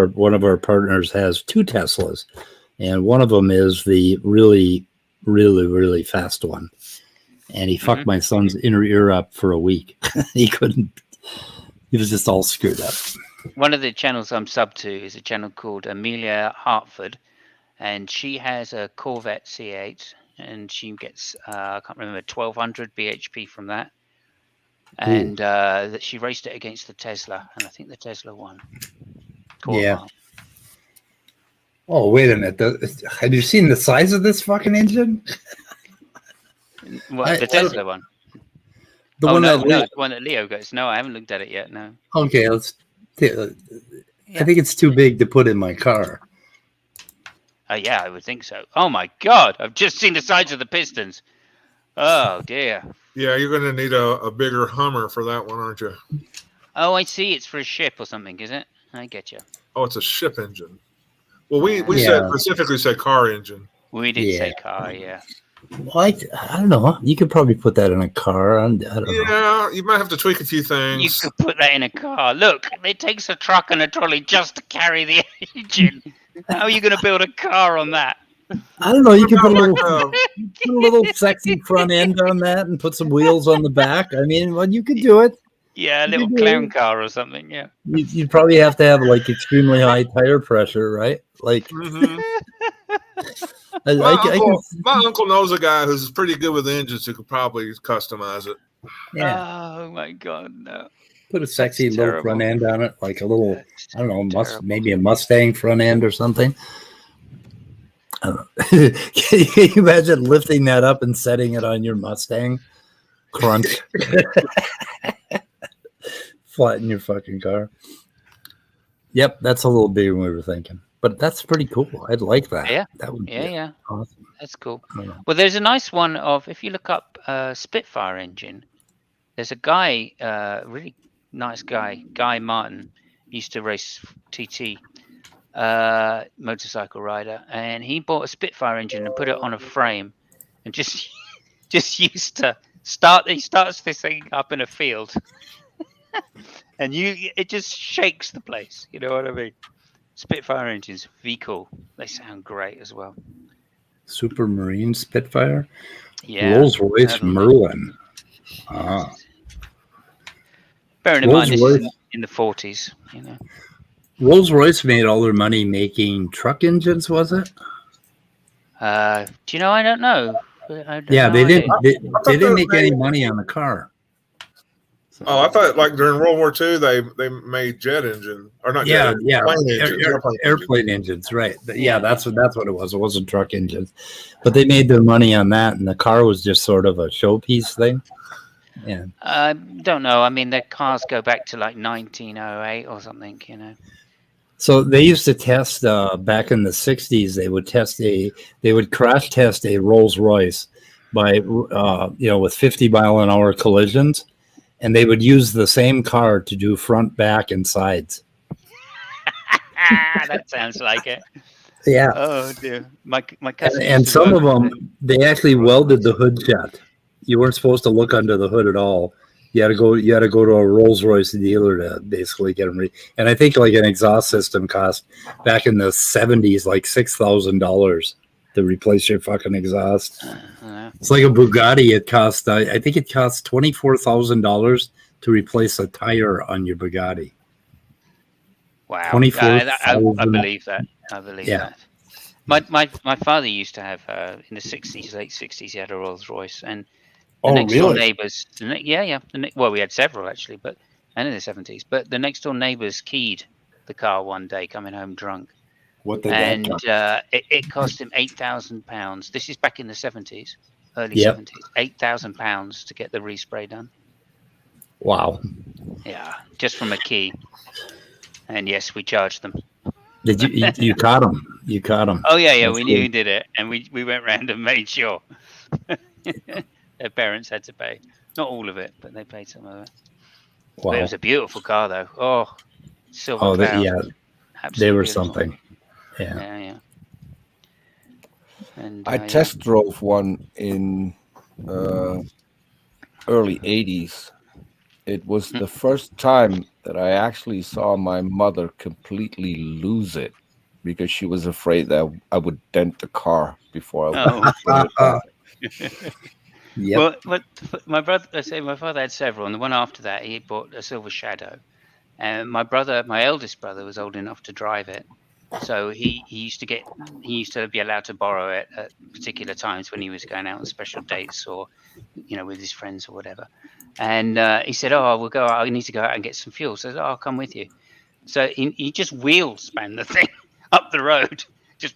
our partners has 2 Teslas, and one of them is the really, really, really fast one. And he fucked my son's inner ear up for a week. He was just all screwed up. One of the channels I'm sub to is a channel called Amelia Hartford, and she has a Corvette C8. And she gets, I can't remember, 1,200 bhp from that. And that she raced it against the Tesla, and I think the Tesla won. Yeah. Oh, wait a minute. Have you seen the size of this fucking engine? What, the Tesla one? The one the one that Leo goes. No, I haven't looked at it yet, no. Okay, I think it's too big to put in my car. Yeah, I would think so. Oh my God, I've just seen the sides of the pistons. Oh dear. Yeah, you're going to need a bigger Hummer for that one, aren't you? Oh, I see. It's for a ship or something, is it? I get you. Oh, it's a ship engine. Well, we specifically said car engine. We did say car, yeah. Well, I don't know. You could probably put that in a car. I don't know. Yeah, you might have to tweak a few things. You could put that in a car. Look, it takes a truck and a trolley just to carry the engine. How are you going to build a car on that? I don't know. You can put a little sexy front end on that and put some wheels on the back. I mean, well, you could do it. Yeah, a little clown car or something. Yeah. You'd probably have to have like extremely high tire pressure, right? Like, my uncle knows a guy who's pretty good with engines who could probably customize it. Yeah. Oh my God, no. Put a sexy little front end on it, like a little, I don't know, maybe a Mustang front end or something. I don't know. Can you imagine lifting that up and setting it on your Mustang? Crunch. Flatten your fucking car. Yep, that's a little bigger than we were thinking. But that's pretty cool. I'd like that. Yeah. That would be awesome. That's cool. Well, there's a nice one of, if you look up Spitfire engine, there's a guy, really nice guy, Guy Martin, used to race TT, motorcycle rider, and he bought a Spitfire engine and put it on a frame and just used to he starts this thing up in a field and it just shakes the place. You know what I mean? Spitfire engines, V-cool. They sound great as well. Supermarine Spitfire? Yeah. Rolls-Royce Merlin. Bearing in mind this is in the 40s, you know. Rolls-Royce made all their money making truck engines, was it? Do you know? I don't know. They didn't. They didn't make any money on the car. So. Oh, I thought like during World War II they made jet engine or not? Airplane engines, right? Yeah, that's what it was. It wasn't truck engines, but they made their money on that, and the car was just sort of a showpiece thing. Yeah. Don't know. I mean, their cars go back to like 1908 or something, you know. So they used to test back in the 60s. They would crash test a Rolls Royce by with 50-mile-an-hour collisions, and they would use the same car to do front, back, and sides. That sounds like it. Yeah. Oh dear. My cousin. And some of them, they actually welded the hood shut. You weren't supposed to look under the hood at all. You had to go to a Rolls-Royce dealer to basically get them. And I think like an exhaust system cost back in the 70s like $6,000 to replace your fucking exhaust. It's like a Bugatti. It cost I think it costs $24,000 to replace a tire on your Bugatti. Wow. I believe that. I believe that. My father used to have in the 60s, late 60s, he had a Rolls Royce, and the next door neighbors, well, we had several actually, and in the 70s, but the next door neighbors keyed the car one day coming home drunk. It cost him £8,000. This is back in the 70s, early 70s. £8,000 to get the respray done. Wow. Yeah, just from a key. And yes, we charged them. Did you caught them? You caught them. Oh yeah, we knew who did it, and we went round and made sure. Their parents had to pay. Not all of it, but they paid some of it. Wow. But it was a beautiful car, though. Oh, silver cloud. They were beautiful. Something. Yeah. And, I test drove one in early 80s. It was the first time that I actually saw my mother completely lose it because she was afraid that I would dent the car before I would. Well, my father had several, and the one after that, he bought a Silver Shadow. And my eldest brother, was old enough to drive it, so he used to be allowed to borrow it at particular times when he was going out on special dates or, with his friends or whatever. And he said, "Oh, we'll go out. I need to go out and get some fuel." So I said, "Oh, I'll come with you." So he just wheel span the thing up the road, just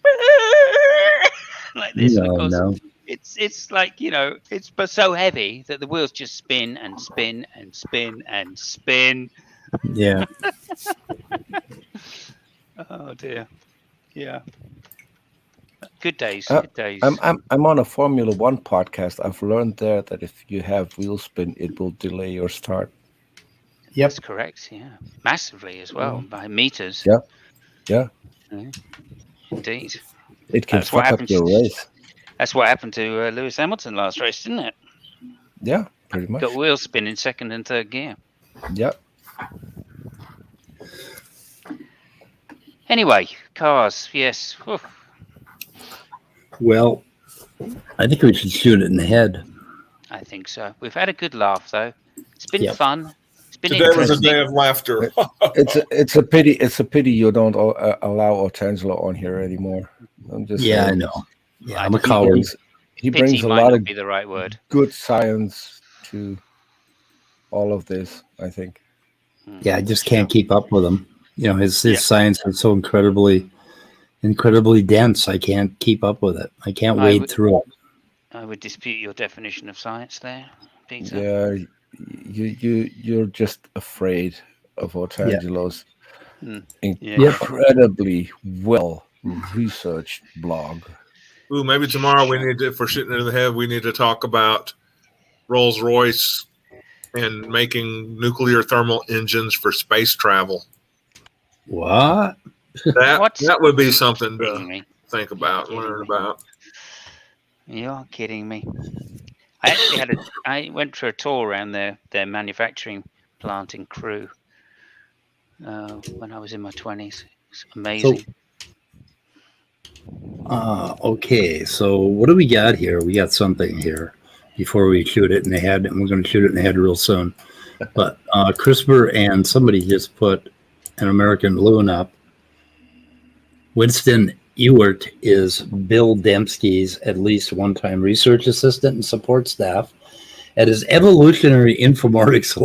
like this. No. It's like, it's but so heavy that the wheels just spin and spin and spin and spin. Yeah. Oh dear. Yeah. Good days. Good days. I'm on a Formula One podcast. I've learned there that if you have wheel spin, it will delay your start. Yep. That's correct. Yeah. Massively as well, by meters. Yeah. Indeed. It can fuck up your race. That's what happened to Lewis Hamilton last race, didn't it? Yeah, pretty much. Got wheel spin in second and third gear. Yep. Anyway, cars, yes. Whew. Well, I think we should shoot it in the head. I think so. We've had a good laugh, though. It's been Yep. fun. It's been Today was a interesting. day of laughter. It's a pity. It's a pity you don't allow Otangelo on here anymore. I'm just Yeah, I saying. know. Yeah, I I'm a think coward. He Pity brings a might lot not of be the right word. good science to all of this, I think. Yeah, I just can't keep up with him. You know, his Yeah. science is so incredibly dense. I can't keep up with it. I can't I wade would- through it. I would dispute your definition of science there, Peter. Yeah, you're just afraid of Otangelo's incredibly well researched blog. Ooh, maybe tomorrow we need to, if we're shooting it in the head, we need to talk about Rolls-Royce and making nuclear thermal engines for space travel. What? That would be something to me. think about, learn about. You're kidding me. I actually I went for a tour around their manufacturing plant in Crewe when I was in my 20s. It's amazing. Okay, so what do we got here? We got something here before we shoot it in the head, and we're going to shoot it in the head real soon. But CRISPR and somebody just put an American loon up. Winston Ewart is Bill Dembski's at least one-time research assistant and support staff at his evolutionary informatics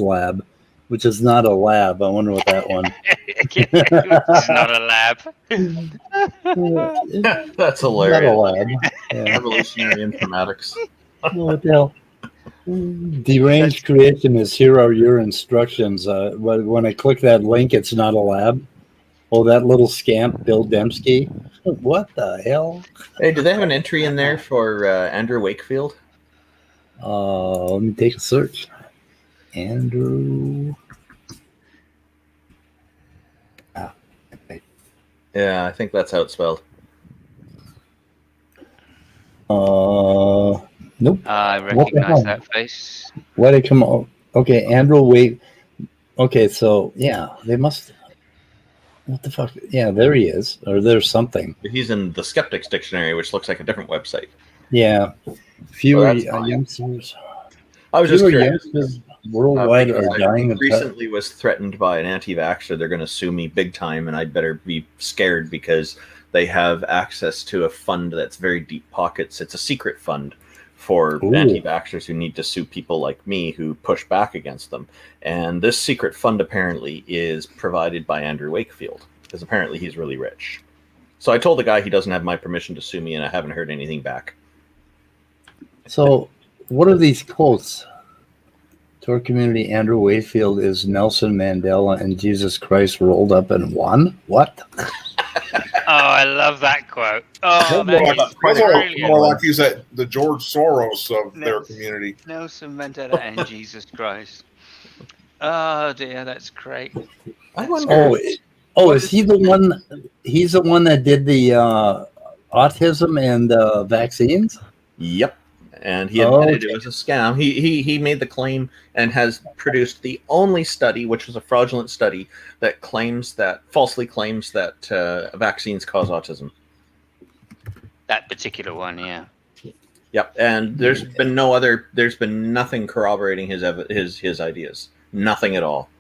lab, which is not a lab. I wonder what that one. It's not a lab. That's hilarious. Not a lab. Yeah. Evolutionary informatics. What the hell? Deranged creationists, here are your instructions. When I click that link, it's not a lab. Oh, that little scamp, Bill Dembski. What the hell? Hey, do they have an entry in there for Andrew Wakefield? Let me take a search. Andrew. Yeah, I think that's how it's spelled. Nope. I recognize that face. Why did it come up? Okay, Andrew Wake. Okay, so yeah, they must. What the fuck? Yeah, there he is, or there's something. He's in the Skeptics Dictionary, which looks like a different website. Yeah, fewer fine. youngsters. I was just curious. Youngsters worldwide are dying of recently was threatened by an anti-vaxxer. They're going to sue me big time, and I'd better be scared because they have access to a fund that's very deep pockets. It's a secret fund for anti-vaxxers who need to sue people like me who push back against them. And this secret fund apparently is provided by Andrew Wakefield, because apparently he's really rich. So I told the guy he doesn't have my permission to sue me, and I haven't heard anything back. So what are these quotes? To our community, Andrew Wakefield is Nelson Mandela and Jesus Christ rolled up in one? What? Oh, I love that quote. Oh, more like he's at the George Soros of their community. Nelson Mandela and Jesus Christ. Oh dear, that's great. I wonder. Is he the one? He's the one that did the autism and vaccines. Yep. And he admitted it was a scam. He made the claim and has produced the only study, which was a fraudulent study, that falsely claims that vaccines cause autism. That particular one, yeah. Yep. And there's been nothing corroborating his ideas. Nothing at all.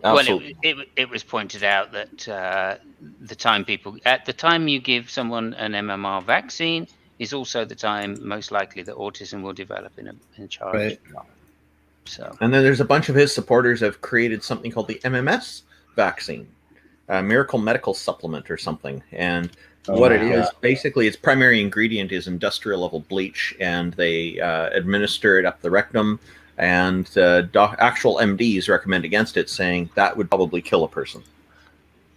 Absolutely. Well, it was pointed out that at the time you give someone an MMR vaccine is also the time most likely that autism will develop in a child. Right. So. And then there's a bunch of his supporters have created something called the MMS vaccine, a miracle medical supplement or something. And what it is, basically, its primary ingredient is industrial level bleach, and they administer it up the rectum. And actual MDs recommend against it, saying that would probably kill a person.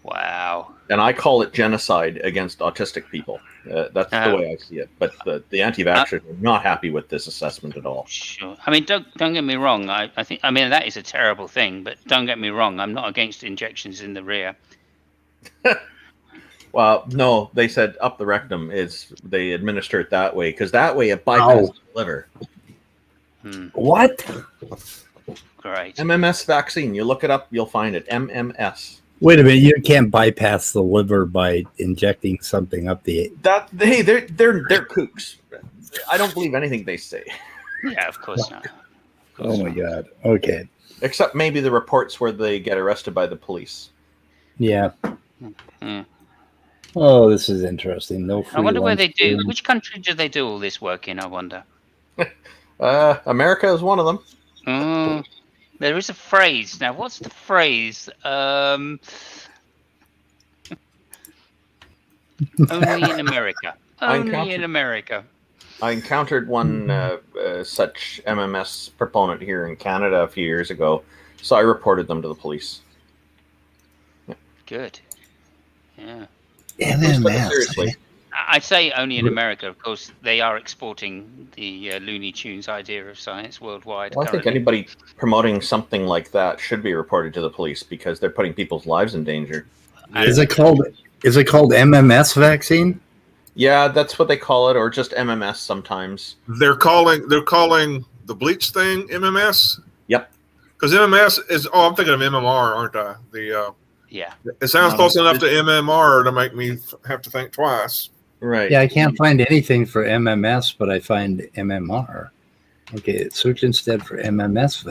Wow. And I call it genocide against autistic people. That's the way I see it. But the anti-vaxxers are not happy with this assessment at all. Sure. I mean, don't get me wrong. I think that is a terrible thing. But don't get me wrong. I'm not against injections in the rear. Well, no, they said up the rectum they administer it that way because that way it bypasses the liver. What? Great. MMS vaccine. You look it up, you'll find it. MMS. Wait a minute, you can't bypass the liver by injecting something up the. They're kooks. I don't believe anything they say. Yeah, of course not. Oh my God. Okay. Except maybe the reports where they get arrested by the police. Yeah. Mm. Oh, this is interesting. No free I wonder where lunch they do. food. Which country do they do all this work in? I wonder. America is one of them. There is a phrase. Now, what's the phrase? Only in America. Only in America. I encountered one such MMS proponent here in Canada a few years ago, so I reported them to the police. Yeah. Good. Yeah. MMS. Seriously. I say only in America. Of course, they are exporting the Looney Tunes idea of science worldwide. Well, I think anybody promoting something like that should be reported to the police because they're putting people's lives in danger. Is it called MMS vaccine? Yeah, that's what they call it, or just MMS sometimes. They're calling the bleach thing MMS. Yep. Because MMS is I'm thinking of MMR, aren't I? Yeah. It sounds close enough to MMR to make me have to think twice. Right. Yeah, I can't find anything for MMS, but I find MMR. Okay, search instead for MMS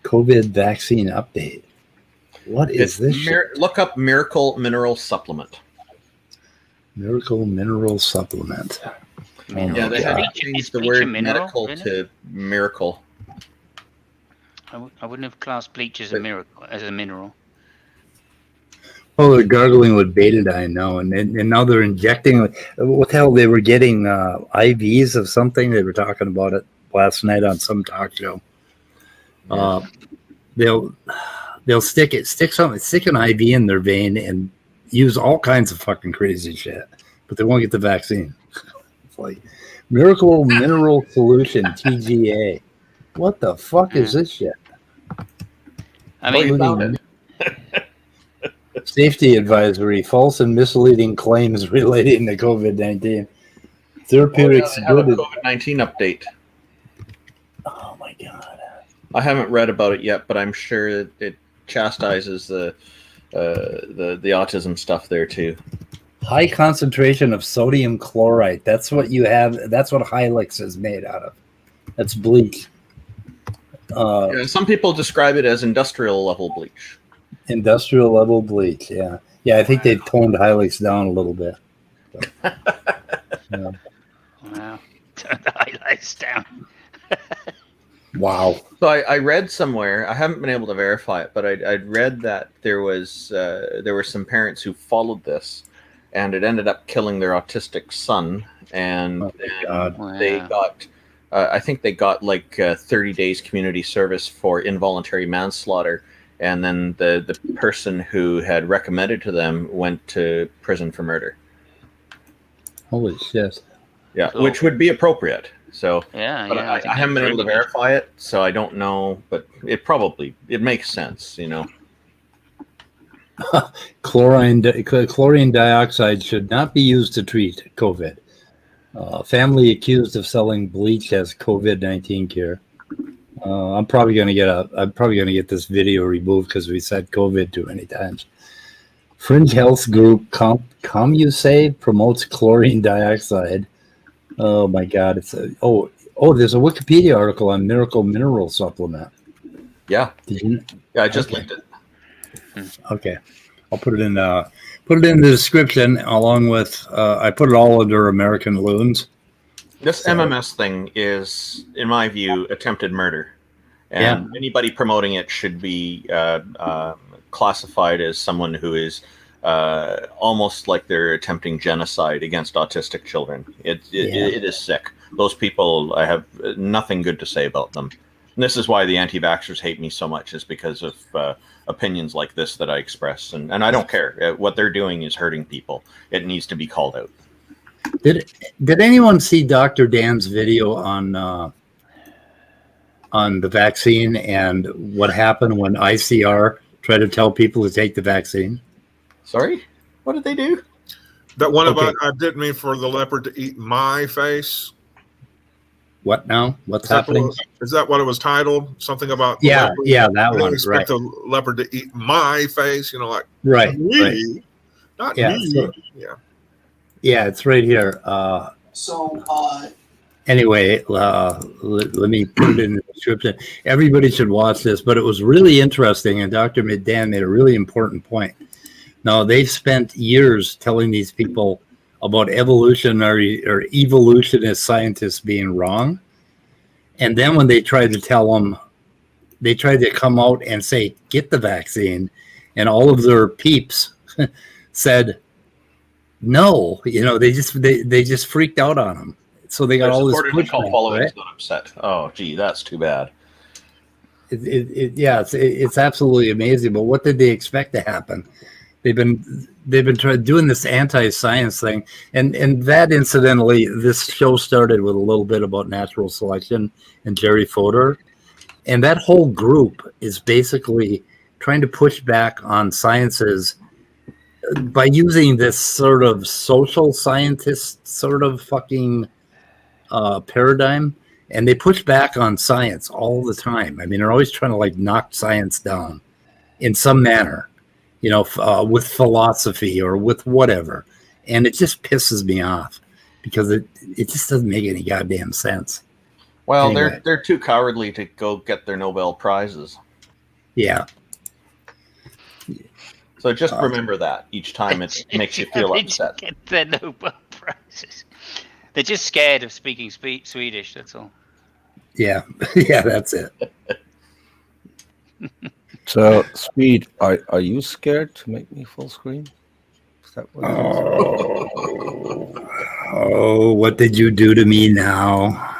COVID vaccine update. What is this? Look up Miracle Mineral Supplement. Miracle Mineral Supplement. Yeah, they had to change the word medical to miracle. I wouldn't have classed bleach as a mineral. Oh, they're gargling with betadine now, and now they're injecting. What the hell? They were getting IVs of something. They were talking about it last night on some talk show. They'll stick an IV in their vein and use all kinds of fucking crazy shit, but they won't get the vaccine. It's like Miracle Mineral Solution TGA. What the fuck is this shit? I mean, safety advisory: false and misleading claims relating to COVID-19. Therapeutics. They have a COVID-19 update. Oh my God! I haven't read about it yet, but I'm sure it chastises the autism stuff there too. High concentration of sodium chloride. That's what you have. That's what Hilux is made out of. That's bleach. Some people describe it as industrial level bleach. Industrial level bleach. Yeah. I think they've toned Hilux down a little bit. Wow. Turn the highlights down. Wow. So I read somewhere, I haven't been able to verify it, but I'd read that there were some parents who followed this, and it ended up killing their autistic son, and they got, I think they got like 30 days community service for involuntary manslaughter, and then the person who had recommended to them went to prison for murder. Holy shit. Yeah, cool. Which would be appropriate. So I haven't been able to verify it, so I don't know, but it makes sense, you know. Chlorine dioxide should not be used to treat COVID. Family accused of selling bleach as COVID-19 cure. I'm probably going to get this video removed because we said COVID too many times. Fringe health group CommuSave promotes chlorine dioxide. Oh my God! There's a Wikipedia article on Miracle Mineral Supplement. Yeah. Yeah, I just linked it. Okay, I'll put it in the description along with. I put it all under American Loons. This MMS thing is, in my view, attempted murder, and anybody promoting it should be classified as someone who is almost like they're attempting genocide against autistic children. It is sick. Those people, I have nothing good to say about them. And this is why the anti-vaxxers hate me so much, is because of opinions like this that I express. And I don't care. What they're doing is hurting people. It needs to be called out. Did anyone see Dr. Dan's video on the vaccine and what happened when ICR tried to tell people to take the vaccine? Sorry? What did they do? That one about I didn't mean for the leopard to eat my face. What now? What's Is that happening? Is that what it was titled? Something about the Yeah, leopard? yeah, that I didn't one. expect Right, a leopard to eat my face. Like right, me, right. not Yeah, me. so- Yeah. Yeah, it's right here. Anyway, let me put it in the description. Everybody should watch this, but it was really interesting, and Dr. Dan made a really important point. Now, they've spent years telling these people about evolutionary or evolutionist scientists being wrong, and then when they tried to tell them, they tried to come out and say, get the vaccine, and all of their peeps said, no, they just freaked out on them. So they got all this pushback, right? Got upset. Oh, gee, that's too bad. It's absolutely amazing. But what did they expect to happen? They've been doing this anti-science thing, and that incidentally, this show started with a little bit about natural selection and Jerry Fodor, and that whole group is basically trying to push back on sciences by using this sort of social scientist sort of fucking paradigm, and they push back on science all the time. I mean, they're always trying to like knock science down in some manner, with philosophy or with whatever, and it just pisses me off because it just doesn't make any goddamn sense. Well, Anyway. they're too cowardly to go get their Nobel prizes. Yeah. So just remember that each time it makes you feel They upset. Get their Nobel prizes. They're just scared of speaking Swedish. That's all. Yeah, yeah, that's it. So, Speed, are you scared to make me full screen? Is that what Oh, what did you do to me now?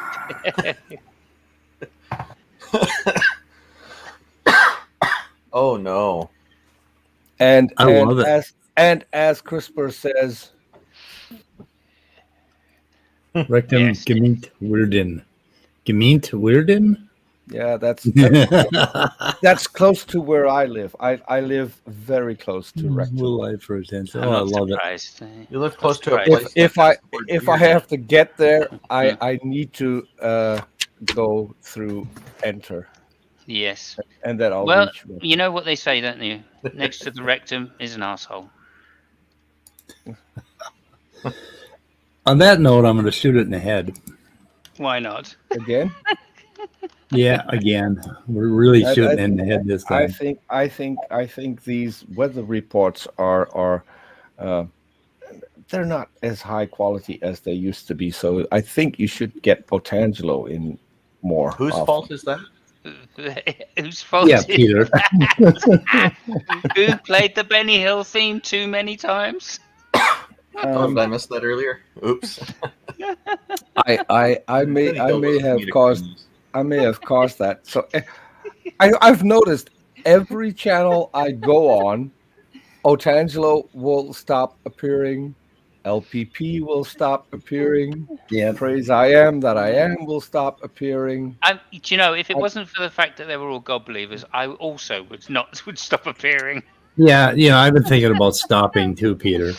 Oh no! And I love it. As CRISPR says, Rectum Yes. Gemeint Weirden? yeah, that's close to where I live. I live very close to rectum. Will I for attention? I'm Oh, I not love it. surprised. You live close to a Surprised. place. If like I that's have to get there, I need to go through enter, Yes. and then I'll Well, reach. Rectum. you know what they say, don't you? Next to the rectum is an asshole. On that note, I'm going to shoot it in the head. Why not? Again. Yeah, again, we're really I- shooting I- in the head this I time. think these weather reports are they're not as high quality as they used to be. So I think you should get Potangelo in more. Whose often. fault is that? Whose fault Yeah, is Peter. Who played the Benny Hill theme too many times? Oh, did I miss that earlier? Oops. I may have caused that. So I've noticed every channel I go on, Otangelo will stop appearing, LPP will stop appearing, Yeah. Praise I Am That I Am will stop appearing. If it wasn't for the fact that they were all God believers, I also would stop appearing. Yeah, I've been thinking about stopping too, Peter.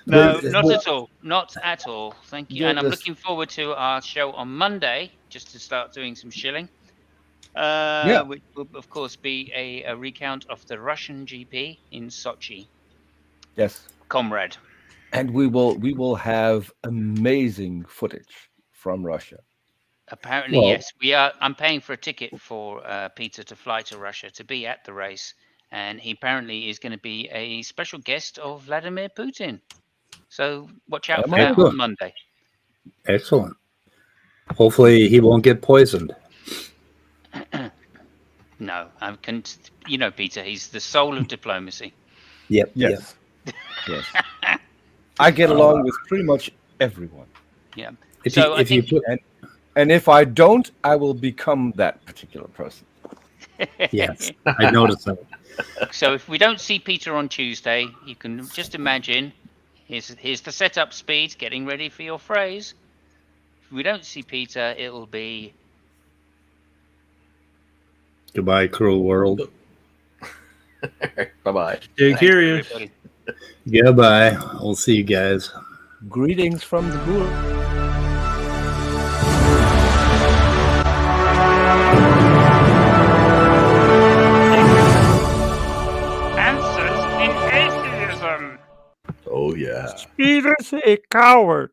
No, not at all. Not at all. Thank you. You're And I'm just- looking forward to our show on Monday, just to start doing some shilling. Which will, of course, be a recount of the Russian GP in Sochi. Yes. Comrade. And we will have amazing footage from Russia. Apparently, Well- yes. We are. I'm paying for a ticket for Peter to fly to Russia to be at the race. And he apparently is going to be a special guest of Vladimir Putin. So watch out for that Excellent. on Monday. Excellent. Hopefully he won't get poisoned. No, Peter, he's the soul of diplomacy. Yep. Yes. Yes. I get along with pretty much everyone. Yeah. If So you, I if you think- put, And if I don't, I will become that particular person. yes, I noticed that. So if we don't see Peter on Tuesday, you can just imagine. Here's the setup speed. Getting ready for your phrase. If we don't see Peter, it'll be Goodbye, cruel world. Bye bye. Stay thanks, curious. everybody. Goodbye. We'll see you guys. Greetings from the Ghoul. Answers in atheism. Oh yeah. Peter's a coward.